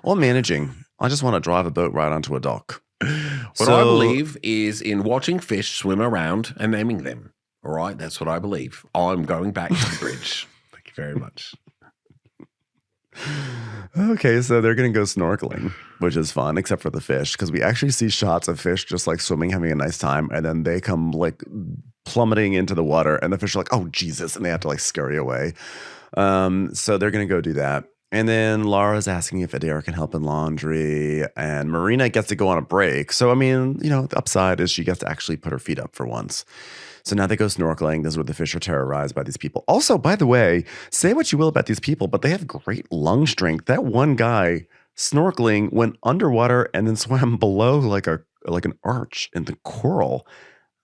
Or managing. I just want to drive a boat right onto a dock. What I believe is in watching fish swim around and naming them. All right. That's what I believe. I'm going back to the bridge. Thank you very much. Okay, so they're going to go snorkeling, which is fun, except for the fish, because we actually see shots of fish just like swimming, having a nice time, and then they come like plummeting into the water, and the fish are like, oh, Jesus, and they have to like scurry away. So they're going to go do that. And then Laura's asking if Adair can help in laundry, and Marina gets to go on a break. So, I mean, the upside is she gets to actually put her feet up for once. So now they go snorkeling. This is where the fish are terrorized by these people. Also, by the way, say what you will about these people, but they have great lung strength. That one guy snorkeling went underwater and then swam below like an arch in the coral.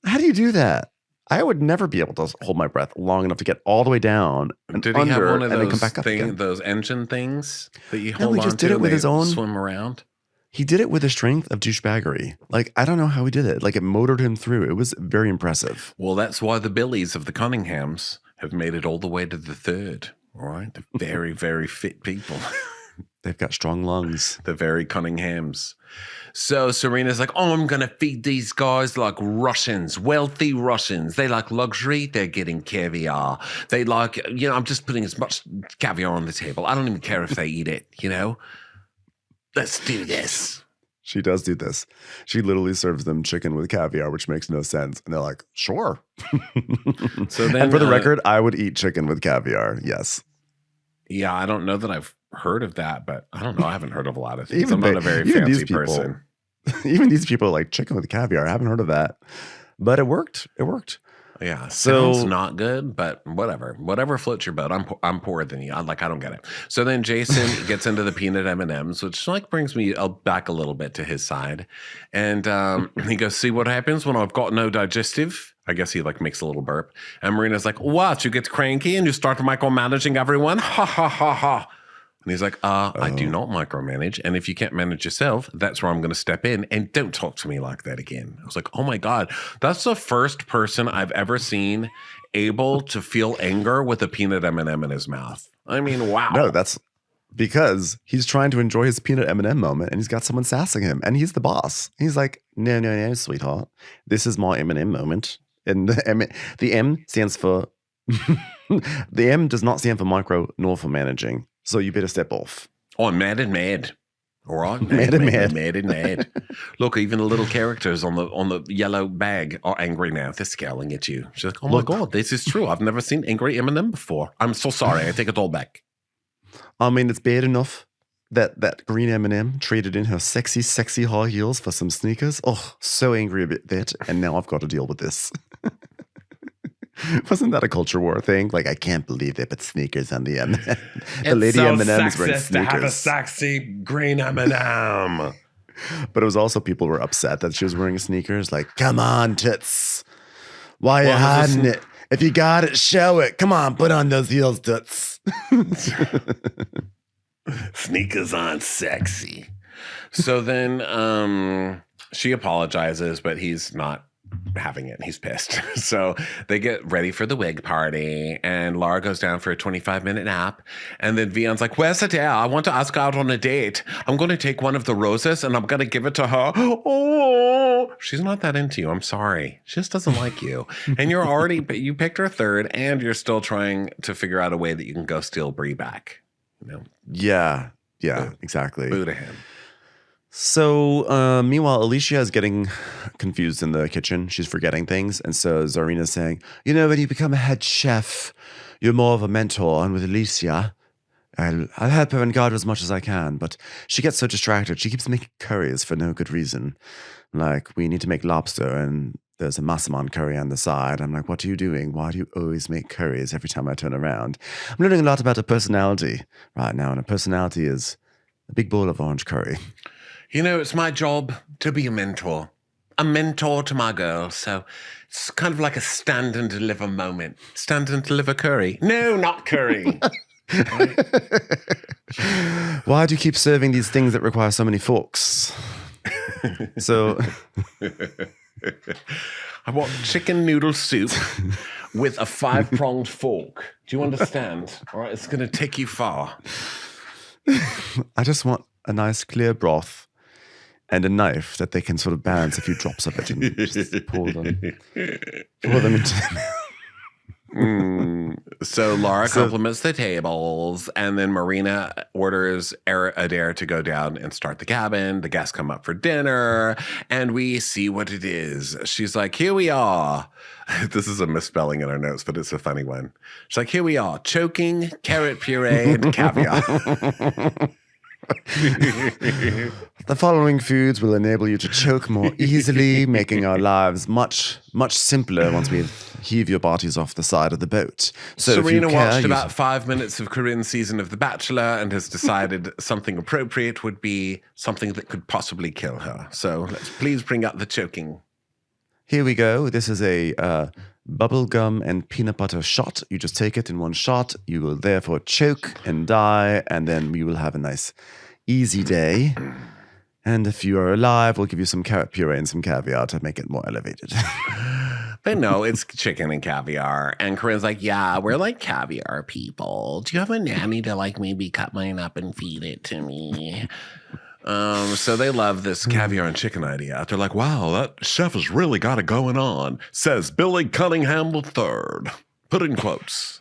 How do you do that? I would never be able to hold my breath long enough to get all the way down and Did he under have one of and then come back up again. those engine things that you No, hold he on just to did it and with they his own- swim around? He did it with the strength of douchebaggery. Like, I don't know how he did it. Like, it motored him through. It was very impressive. Well, that's why the Billies of the Cunninghams have made it all the way to the third. All right. They're very, very fit people. They've got strong lungs. The very Cunninghams. So Serena's like, I'm going to feed these guys like Russians, wealthy Russians. They like luxury. They're getting caviar. They like, I'm just putting as much caviar on the table. I don't even care if they eat it, Let's do this. She does do this. She literally serves them chicken with caviar, which makes no sense. And they're like, sure. So then, and for the record, I would eat chicken with caviar. Yes. Yeah, I don't know that I've heard of that, but I don't know. I haven't heard of a lot of things. I'm not a very fancy person. Even these people are like chicken with caviar. I haven't heard of that. But it worked. It worked. Yeah, sounds not good, but whatever. Whatever floats your boat. I'm poorer than you. I don't get it. So then Jason gets into the peanut M&Ms, which like brings me back a little bit to his side, and he goes, "See what happens when I've got no digestive." I guess he like makes a little burp, and Marina's like, "What? You get cranky and you start micromanaging everyone? Ha ha ha ha!" And he's like, I do not micromanage. And if you can't manage yourself, that's where I'm going to step in. And don't talk to me like that again. I was like, oh my God, that's the first person I've ever seen able to feel anger with a peanut M&M in his mouth. I mean, wow. No, that's because he's trying to enjoy his peanut M&M moment and he's got someone sassing him and he's the boss. He's like, no, sweetheart. This is my M&M moment. And the M stands for, the M does not stand for micro nor for managing. So you better step off. Oh, I'm mad and mad. All right, mad and mad. Mad and mad. Look, even the little characters on the yellow bag are angry now. They're scowling at you. She's like, oh my God, this is true. I've never seen angry M&M before. I'm so sorry. I take it all back. I mean, it's bad enough that green M&M traded in her sexy high heels for some sneakers. Oh, so angry about that. And now I've got to deal with this. Wasn't that a culture war thing? Like, I can't believe they put sneakers on the M&M. The lady M&M is wearing sneakers. To have a sexy green M&M. But it was also people were upset that she was wearing sneakers. Like, come on, tits. Why are you hiding it? If you got it, show it. Come on, put on those heels, tits. Sneakers on sexy. So then she apologizes, but he's not having it. He's pissed. So they get ready for the wig party and Laura goes down for a 25-minute nap. And then Vion's like, where's Adair? I want to ask her out on a date. I'm going to take one of the roses and I'm going to give it to her. Oh, she's not that into you. I'm sorry. She just doesn't like you. And you picked her third and you're still trying to figure out a way that you can go steal Brie back. Yeah, exactly. Boo to him. So, meanwhile, Alicia is getting confused in the kitchen. She's forgetting things. And so Zarina's saying, when you become a head chef, you're more of a mentor. And with Alicia, I'll help her and guide her as much as I can. But she gets so distracted. She keeps making curries for no good reason. Like, we need to make lobster and there's a massaman curry on the side. I'm like, what are you doing? Why do you always make curries every time I turn around? I'm learning a lot about her personality right now. And her personality is a big bowl of orange curry. It's my job to be a mentor to my girls. So it's kind of like a stand and deliver moment. Stand and deliver curry. No, not curry. Why do you keep serving these things that require so many forks? So I want chicken noodle soup with a 5-pronged fork. Do you understand? All right, it's going to take you far. I just want a nice clear broth and a knife that they can sort of balance a few drops of it and just pour them into So Laura compliments the tables, and then Marina orders Adair to go down and start the cabin. The guests come up for dinner, and we see what it is. She's like, here we are. This is a misspelling in our notes, but it's a funny one. She's like, here we are, choking, carrot puree, and caviar. The following foods will enable you to choke more easily, making our lives much, much simpler once we heave your bodies off the side of the boat. So Serena watched about 5 minutes of Corinne's season of The Bachelor and has decided something appropriate would be something that could possibly kill her. So let's please bring up the choking. Here we go. This is a bubblegum and peanut butter shot. You just take it in one shot. You will therefore choke and die, and then we will have a nice, easy day. And if you are alive, we'll give you some carrot puree and some caviar to make it more elevated. But no, it's chicken and caviar. And Corinne's like, yeah, we're like caviar people. Do you have a nanny to maybe cut mine up and feed it to me? So they love this caviar and chicken idea. They're like, wow, that chef has really got it going on, says Billy Cunningham III. Put in quotes.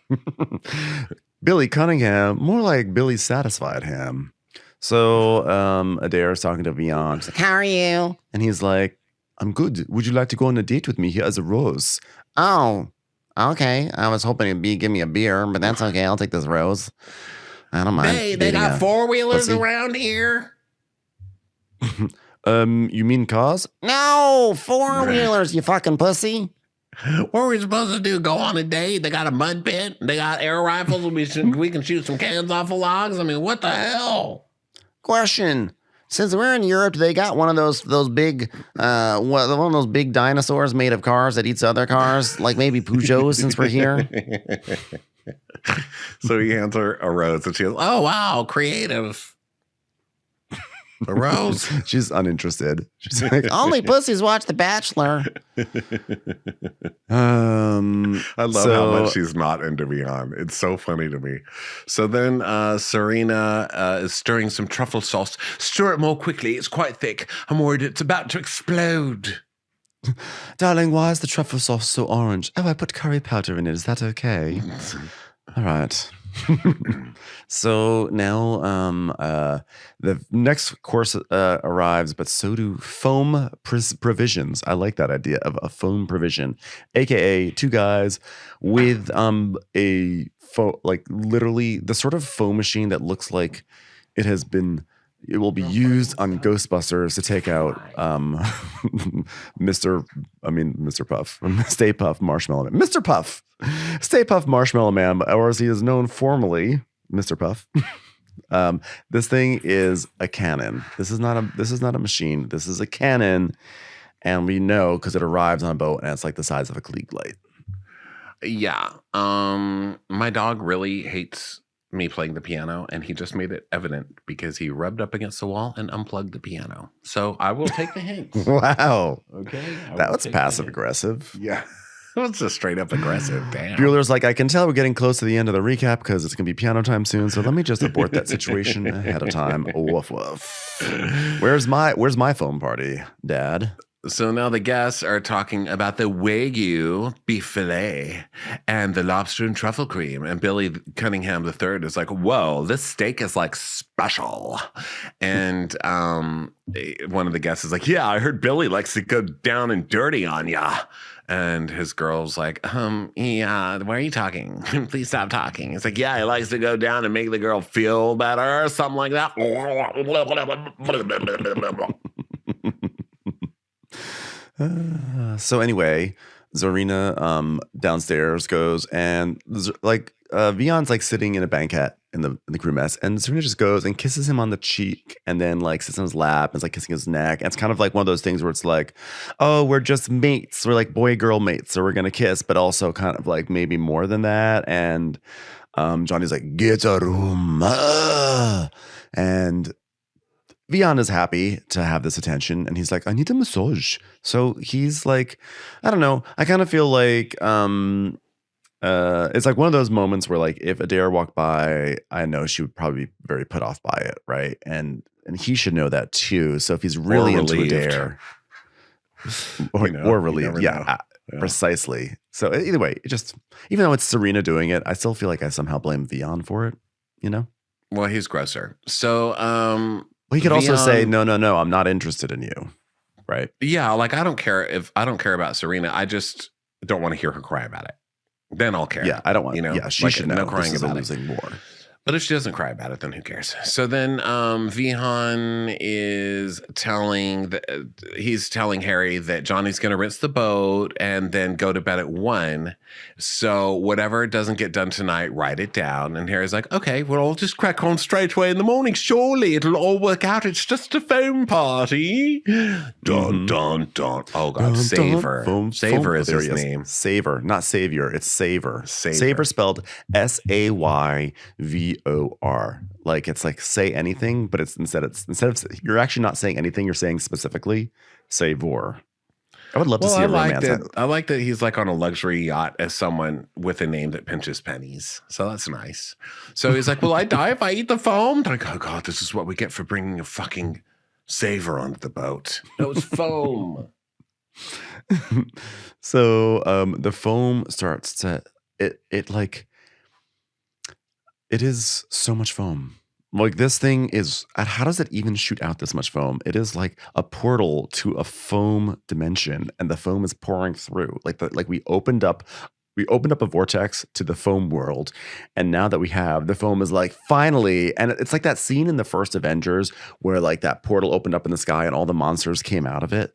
Billy Cunningham, more like Billy Satisfied Ham. So Adair is talking to Vian. She's like, how are you? And he's like, I'm good. Would you like to go on a date with me? Here as a rose. Oh, okay. I was hoping it'd give me a beer, but that's okay. I'll take this rose. I don't mind. Hey, they got four-wheelers around here? You mean cars? No, four-wheelers, you fucking pussy. What are we supposed to do? Go on a date? They got a mud pit? They got air rifles? We can shoot some cans off of logs? I mean, what the hell? Question. Since we're in Europe, they got one of those big one of those big dinosaurs made of cars that eats other cars, like maybe Peugeot since we're here. So he hands her a rose and she goes, oh wow, creative. A rose. She's uninterested. She's like, only pussies watch The Bachelor. I love how much she's not into Beyond. It's so funny to me. So then Serena is stirring some truffle sauce. Stir it more quickly. It's quite thick. I'm worried it's about to explode. Darling, why is the truffle sauce so orange? Oh, I put curry powder in it. Is that okay? All right. So now the next course arrives, but so do foam provisions. I like that idea of a foam provision, aka two guys with literally the sort of foam machine that looks like it will be used on Ghostbusters to take out Mr. Puff, Stay Puft Marshmallow Man. Mr. Puff, Stay Puft Marshmallow Man, or as he is known formally, Mr. Puff. This thing is a cannon. This is not a machine. This is a cannon, and we know because it arrives on a boat and it's like the size of a Klieg light. Yeah. My dog really hates me playing the piano, and he just made it evident because he rubbed up against the wall and unplugged the piano. So I will take the hint. Wow. Okay. That was passive aggressive. Yeah. That's just straight up aggressive. Damn. Bueller's like, I can tell we're getting close to the end of the recap because it's going to be piano time soon. So let me just abort that situation ahead of time. Woof woof. Where's my foam party, Dad? So now the guests are talking about the Wagyu beef fillet and the lobster and truffle cream. And Billy Cunningham III is like, whoa, this steak is like special. And one of the guests is like, yeah, I heard Billy likes to go down and dirty on ya. And his girl's like, yeah, why are you talking? Please stop talking. It's like, yeah, he likes to go down and make the girl feel better or something like that. So anyway, Zarina downstairs goes and Vion's like sitting in a banquet in the crew mess, and Zarina just goes and kisses him on the cheek and then like sits on his lap and is like kissing his neck. And it's kind of like one of those things where it's like, oh, we're just mates. We're like boy-girl mates, so we're gonna kiss, but also kind of like maybe more than that. And Johnny's like, get a room. And Vion is happy to have this attention, and he's like, I need a massage. So he's like, I don't know. I kind of feel like it's like one of those moments where like if Adair walked by, I know she would probably be very put off by it, right? And he should know that too. So if he's really into Adair, or relieved, yeah, precisely. So either way, it just, even though it's Serena doing it, I still feel like I somehow blame Vion for it, you know? Well, he's grosser. So well, he could also say, no, I'm not interested in you, right? Yeah, like I don't care about Serena. I just don't want to hear her cry about it. Then I'll care. Yeah, I don't want. Yeah, she should know. No crying this is about losing more. But if she doesn't cry about it, then who cares? So then Vihan is telling Harry that Johnny's going to rinse the boat and then go to bed at 1. So whatever doesn't get done tonight, write it down. And Harry's like, okay, well, I'll just crack on straight away in the morning. Surely it'll all work out. It's just a foam party. Dun, dun, dun. Oh, God. Dun, Savor. Dun, Savor is his name. Savor, not savior. It's Savor. Savor spelled Sayvor. Like it's like say anything, but it's instead of you're actually not saying anything, you're saying specifically Savor. I would love to see a romance. I like that he's like on a luxury yacht as someone with a name that pinches pennies. So that's nice. So he's like, will I die if I eat the foam? I'm like, oh God, this is what we get for bringing a fucking Savor onto the boat. No, it's foam. So the foam starts to it is so much foam. Like this thing is, how does it even shoot out this much foam? It is like a portal to a foam dimension, and the foam is pouring through. Like we opened up a vortex to the foam world, and now that we have the foam is like finally, and it's like that scene in the first Avengers where like that portal opened up in the sky and all the monsters came out of it.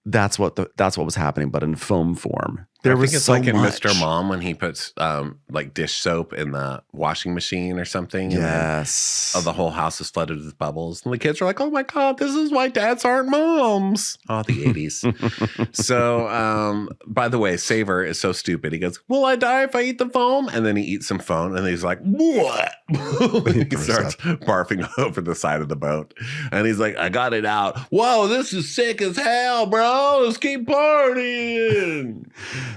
That's what was happening, but in foam form. I think it's so like in Mr. Mom when he puts like dish soap in the washing machine or something. Yes. And the whole house is flooded with bubbles. And the kids are like, oh my God, this is why dads aren't moms. Oh, the 80s. So, by the way, Savor is so stupid. He goes, will I die if I eat the foam? And then he eats some foam and he's like, what? He starts barfing over the side of the boat. And he's like, I got it out. Whoa, this is sick as hell, bro. Let's keep partying.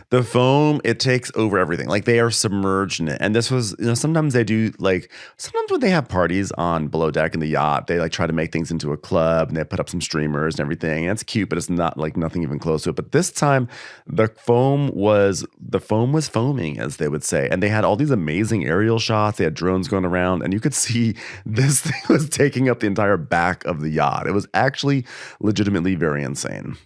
The foam, it takes over everything. Like they are submerged in it. And this was, sometimes they do sometimes when they have parties on below deck in the yacht, they like try to make things into a club and they put up some streamers and everything. And it's cute, but it's not like nothing even close to it. But this time the foam was foaming, as they would say. And they had all these amazing aerial shots. They had drones going around and you could see this thing was taking up the entire back of the yacht. It was actually legitimately very insane.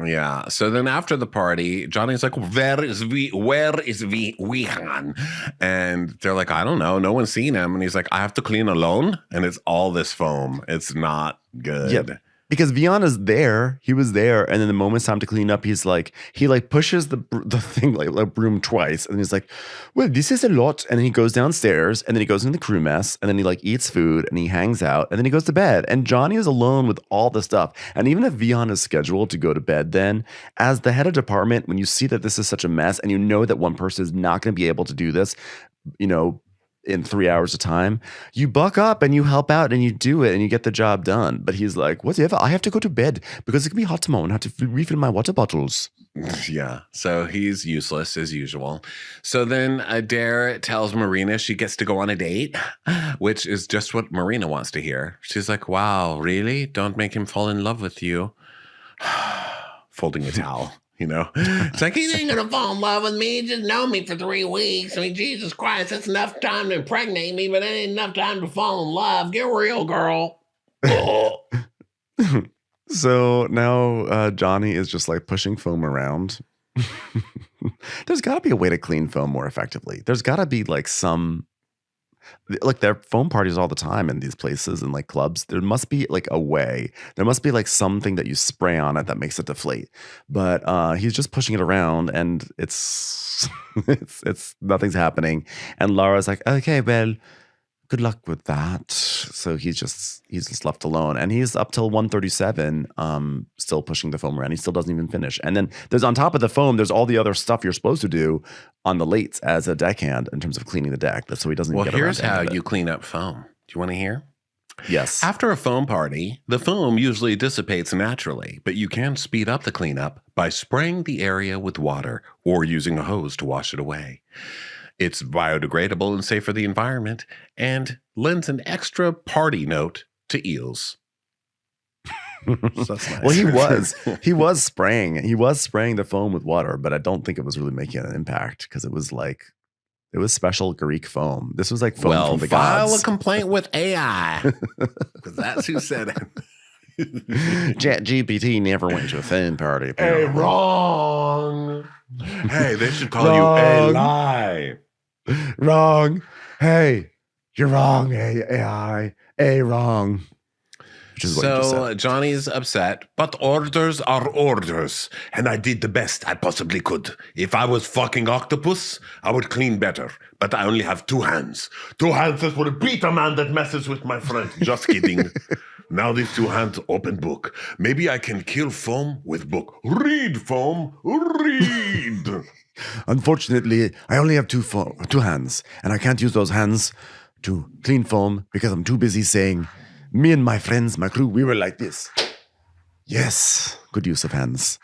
Yeah. So then after the party, Johnny's like, where is Wihan? And they're like, I don't know. No one's seen him. And he's like, I have to clean alone. And it's all this foam. It's not good. Yep. Because Vion is there, he was there, and then the moment it's time to clean up, he pushes the thing like broom twice, and he's like, "Well, this is a lot." And then he goes downstairs, and then he goes into the crew mess, and then he like eats food, and he hangs out, and then he goes to bed. And Johnny is alone with all the stuff. And even if Vion is scheduled to go to bed, then as the head of department, when you see that this is such a mess, and you know that one person is not going to be able to do this, in 3 hours of time, you buck up and you help out and you do it and you get the job done. But he's like, whatever, I have to go to bed because it can be hot tomorrow and I have to refill my water bottles. Yeah. So he's useless as usual. So then Adair tells Marina she gets to go on a date, which is just what Marina wants to hear. She's like, wow, really? Don't make him fall in love with you. folding a towel. It's like, he ain't gonna fall in love with me. He just know me for 3 weeks. I mean, Jesus Christ, that's enough time to impregnate me, but it ain't enough time to fall in love. Get real, girl. So now Johnny is just like pushing foam around. There's got to be a way to clean foam more effectively. There's got to be like there are foam parties all the time in these places and like clubs. There must be like a way. There must be like something that you spray on it that makes it deflate. But he's just pushing it around, and it's nothing's happening. And Laura's like, okay, well, good luck with that. So he's just left alone, and he's up till 1:37, still pushing the foam around. He still doesn't even finish. And then there's on top of the foam, there's all the other stuff you're supposed to do on the lates as a deckhand in terms of cleaning the deck. That's so he doesn't. Well, get here's how around you clean up foam. Do you want to hear? Yes. After a foam party, the foam usually dissipates naturally, but you can speed up the cleanup by spraying the area with water or using a hose to wash it away. It's biodegradable and safe for the environment, and lends an extra party note to eels. So that's nice. Well, he was spraying the foam with water, but I don't think it was really making an impact because it was special Greek foam. This was like foam from the file gods. a complaint with AI, because that's who said it. ChatGPT never went to a foam party. Hey, wrong. Hey, they should call you a lie. Wrong. Hey, you're wrong. Hey, AI. Wrong. Which is what you just said. Johnny's upset, but orders are orders, and I did the best I possibly could. If I was fucking octopus, I would clean better, but I only have 2 hands. 2 hands that would beat a man that messes with my friend. Just kidding. Now these 2 hands open book. Maybe I can kill foam with book. Read, foam. Read. Unfortunately, I only have 2 hands, and I can't use those hands to clean foam because I'm too busy saying, me and my friends, my crew, we were like this. Yes, good use of hands.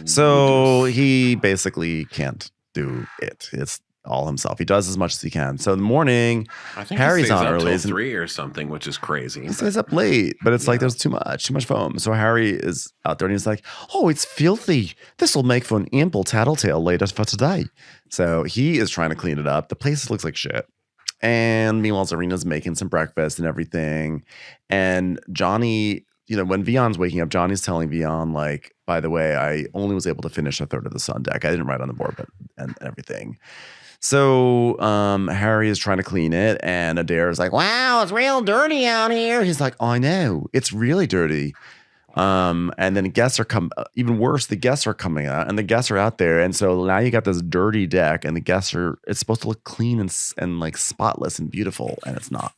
So he basically can't do it. It's all himself. He does as much as he can. So in the morning, I think Harry's he stays on up early. till 3 or something, which is crazy. He stays up late, but it's like there's too much foam. So Harry is out there and he's like, oh, it's filthy. This will make for an ample tattletale later for today. So he is trying to clean it up. The place looks like shit. And meanwhile, Serena's making some breakfast and everything. And Johnny, when Vion's waking up, Johnny's telling Vion, like, by the way, I only was able to finish a third of the sun deck. I didn't write on the board, but and everything. So Harry is trying to clean it, and Adair is like, wow, it's real dirty out here. He's like, I know, it's really dirty. And then guests are even worse, the guests are coming out, and the guests are out there. And so now you got this dirty deck, and the guests it's supposed to look clean and like spotless and beautiful, and it's not.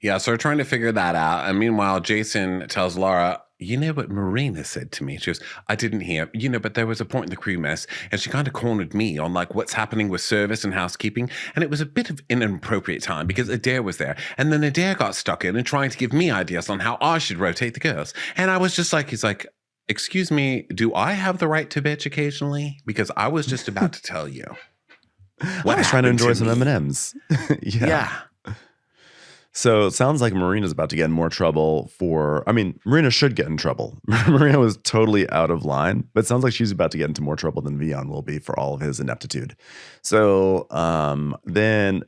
Yeah, so we're trying to figure that out. And meanwhile, Jason tells Laura, you know what Marina said to me? She goes, I didn't hear, but there was a point in the crew mess, and she kind of cornered me on like what's happening with service and housekeeping. And it was a bit of an inappropriate time because Adair was there. And then Adair got stuck in and trying to give me ideas on how I should rotate the girls. And I was just like, he's like, excuse me, do I have the right to bitch occasionally? Because I was just about to tell you. I was trying to enjoy some M&Ms. Yeah. So it sounds like Marina's about to get in more trouble Marina should get in trouble. Marina was totally out of line, but it sounds like she's about to get into more trouble than Vion will be for all of his ineptitude. So then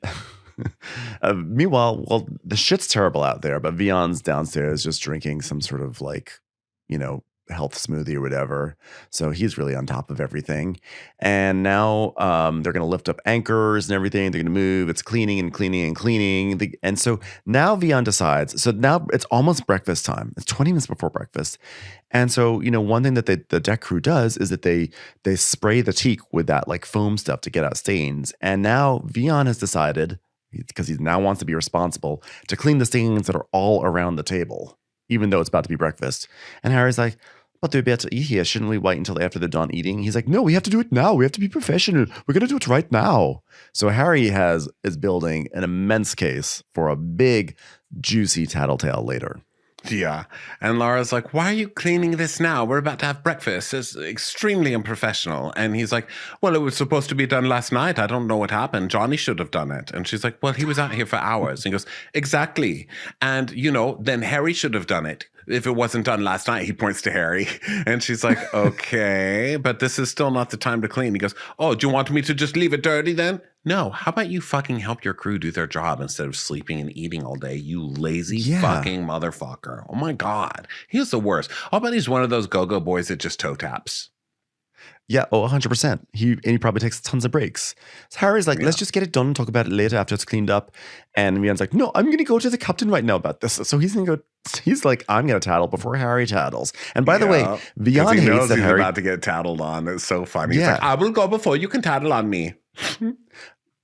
meanwhile, the shit's terrible out there, but Vion's downstairs just drinking some sort of like, health smoothie or whatever. So he's really on top of everything. And now they're going to lift up anchors and everything. They're going to move. It's cleaning and cleaning and cleaning. And so now Vion decides. So now it's almost breakfast time. It's 20 minutes before breakfast. And so, one thing that the deck crew does is that they spray the teak with that like foam stuff to get out stains. And now Vion has decided, because he now wants to be responsible, to clean the stains that are all around the table, even though it's about to be breakfast. And Harry's like, but they're about to eat here. Shouldn't we wait until after they're done eating? He's like, no, we have to do it now. We have to be professional. We're going to do it right now. So Harry is building an immense case for a big, juicy tattletale later. Yeah. And Laura's like, why are you cleaning this now? We're about to have breakfast. It's extremely unprofessional. And he's like, well, it was supposed to be done last night. I don't know what happened. Johnny should have done it. And she's like, well, he was out here for hours. And he goes, exactly. And, then Harry should have done it. if it wasn't done last night, he points to Harry. And she's like, okay, but this is still not the time to clean. He goes, oh, do you want me to just leave it dirty then? No, how about you fucking help your crew do their job instead of sleeping and eating all day, you lazy fucking motherfucker. Oh my God. He's the worst. I'll bet he's one of those go-go boys that just toe taps. Yeah, 100%. He probably takes tons of breaks. So Harry's like, let's just get it done and talk about it later after it's cleaned up. And Vian's like, no, I'm going to go to the captain right now about this. So he's going to go. He's like, I'm going to tattle before Harry tattles. And by the way, Vian he hates knows that he's Harry about to get tattled on. It's so funny. He's like, I will go before you can tattle on me.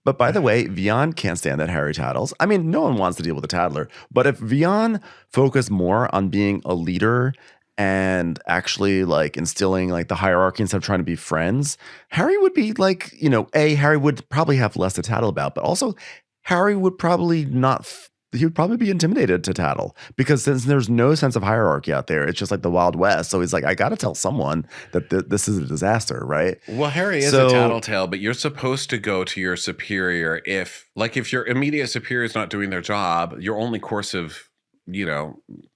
But by the way, Vian can't stand that Harry tattles. I mean, no one wants to deal with a tattler. But if Vian focused more on being a leader and actually like instilling like the hierarchy instead of trying to be friends, Harry would be like, Harry would probably have less to tattle about, but also Harry would probably he would probably be intimidated to tattle because since there's no sense of hierarchy out there, it's just like the Wild West. So he's like, I got to tell someone that this is a disaster, right? Well, Harry is a tattletale, but you're supposed to go to your superior if your immediate superior is not doing their job, your only course of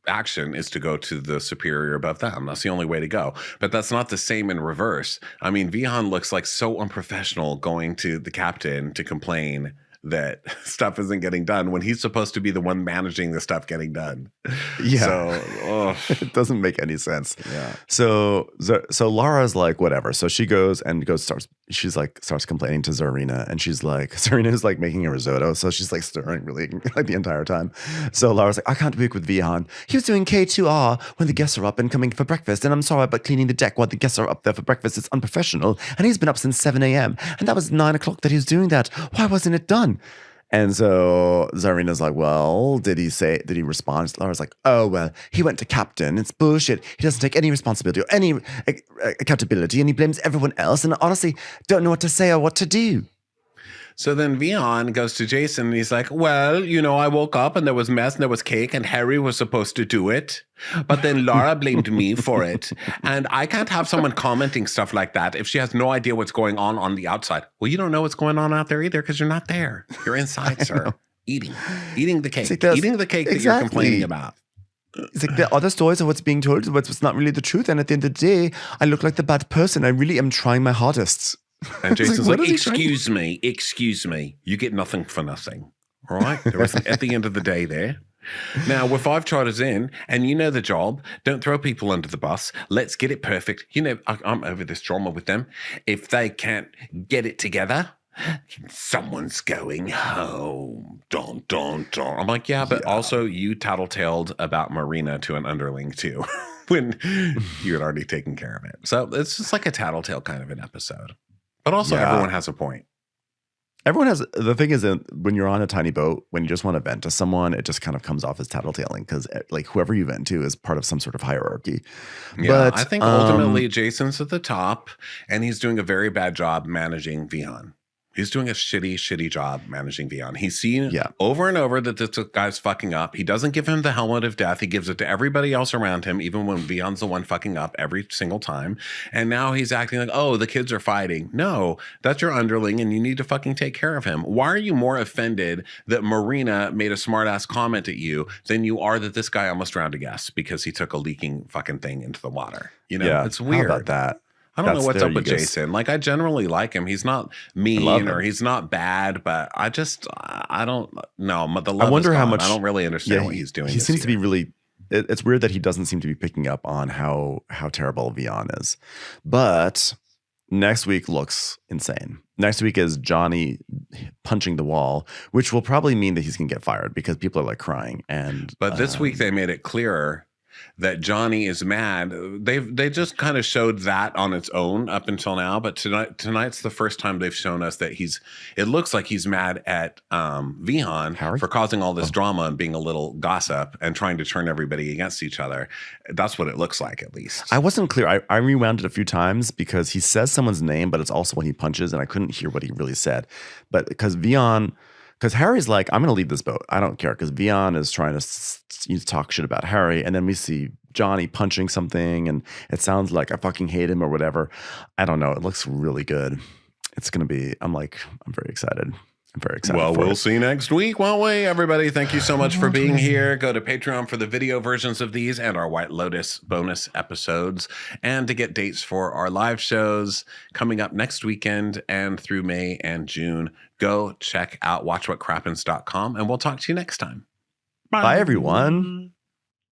action is to go to the superior above them. That's the only way to go. But that's not the same in reverse. I mean, Vihan looks like so unprofessional going to the captain to complain that stuff isn't getting done when he's supposed to be the one managing the stuff getting done. Yeah. So it doesn't make any sense. Yeah. So Laura's like, whatever. So she goes starts complaining to Zarina, and she's like, Zarina is like making a risotto. So she's like stirring really like the entire time. So Laura's like, I can't work with Vihan. He was doing K2R when the guests are up and coming for breakfast. And I'm sorry about cleaning the deck while the guests are up there for breakfast. It's unprofessional. And he's been up since 7 a.m. And that was 9 o'clock that he was doing that. Why wasn't it done? And so Zarina's like, well, did he respond? Laura's like, oh, well, he went to captain. It's bullshit. He doesn't take any responsibility or any accountability, and he blames everyone else. And honestly, don't know what to say or what to do. So then Vian goes to Jason and he's like, well, I woke up and there was mess and there was cake and Harry was supposed to do it. But then Laura blamed me for it. And I can't have someone commenting stuff like that if she has no idea what's going on the outside. Well, you don't know what's going on out there either because you're not there. You're inside, sir. Eating the cake. Eating the cake that you're complaining about. It's like the other stories of what's being told, what's not really the truth. And at the end of the day, I look like the bad person. I really am trying my hardest. And Jason's like, excuse me. You get nothing for nothing. All right? There isn't at the end of the day there. Now, we're 5 charters in, and you know the job. Don't throw people under the bus. Let's get it perfect. I'm over this drama with them. If they can't get it together, someone's going home. Dun, dun, dun. I'm like, but also you tattletaled about Marina to an underling too, when you had already taken care of it. So it's just like a tattletale kind of an episode. But also everyone has a point. The thing is that when you're on a tiny boat, when you just want to vent to someone, it just kind of comes off as tattletaling because like whoever you vent to is part of some sort of hierarchy. Yeah, but I think ultimately Jason's at the top and he's doing a very bad job managing Vihan. He's doing a shitty job managing Vian. He's seen over and over that this guy's fucking up. He doesn't give him the helmet of death. He gives it to everybody else around him, even when Vian's the one fucking up every single time. And now he's acting like, oh, the kids are fighting. No, that's your underling and you need to fucking take care of him. Why are you more offended that Marina made a smart ass comment at you than you are that this guy almost drowned a guest because he took a leaking fucking thing into the water? It's weird. How about that? I don't know what's up with Jason. Like, I generally like him. He's not mean or he's not bad, but I don't know. The love I wonder is how gone. much. I don't really understand what he's doing. He seems to be really. It's weird that he doesn't seem to be picking up on how terrible Vian is. But next week looks insane. Next week is Johnny punching the wall, which will probably mean that he's going to get fired because people are like crying. But this week they made it clearer that Johnny is mad. They just kind of showed that on its own up until now, but tonight's the first time they've shown us that it looks like he's mad at Vihan for causing all this drama and being a little gossip and trying to turn everybody against each other. That's what it looks like, at least. I wasn't clear. I rewound it a few times because he says someone's name, but it's also when he punches, and I couldn't hear what he really said. But because Harry's like, I'm going to leave this boat. I don't care. Because Vian is trying to talk shit about Harry. And then we see Johnny punching something. And it sounds like I fucking hate him or whatever. I don't know. It looks really good. It's going to be, I'm very excited. I'm very excited. Well, for we'll it. see you next week, won't we, everybody? Thank you so much for being here. Go to Patreon for the video versions of these and our White Lotus bonus episodes, and to get dates for our live shows coming up next weekend and through May and June. Go check out watchwhatcrappens.com, and we'll talk to you next time. Bye, everyone.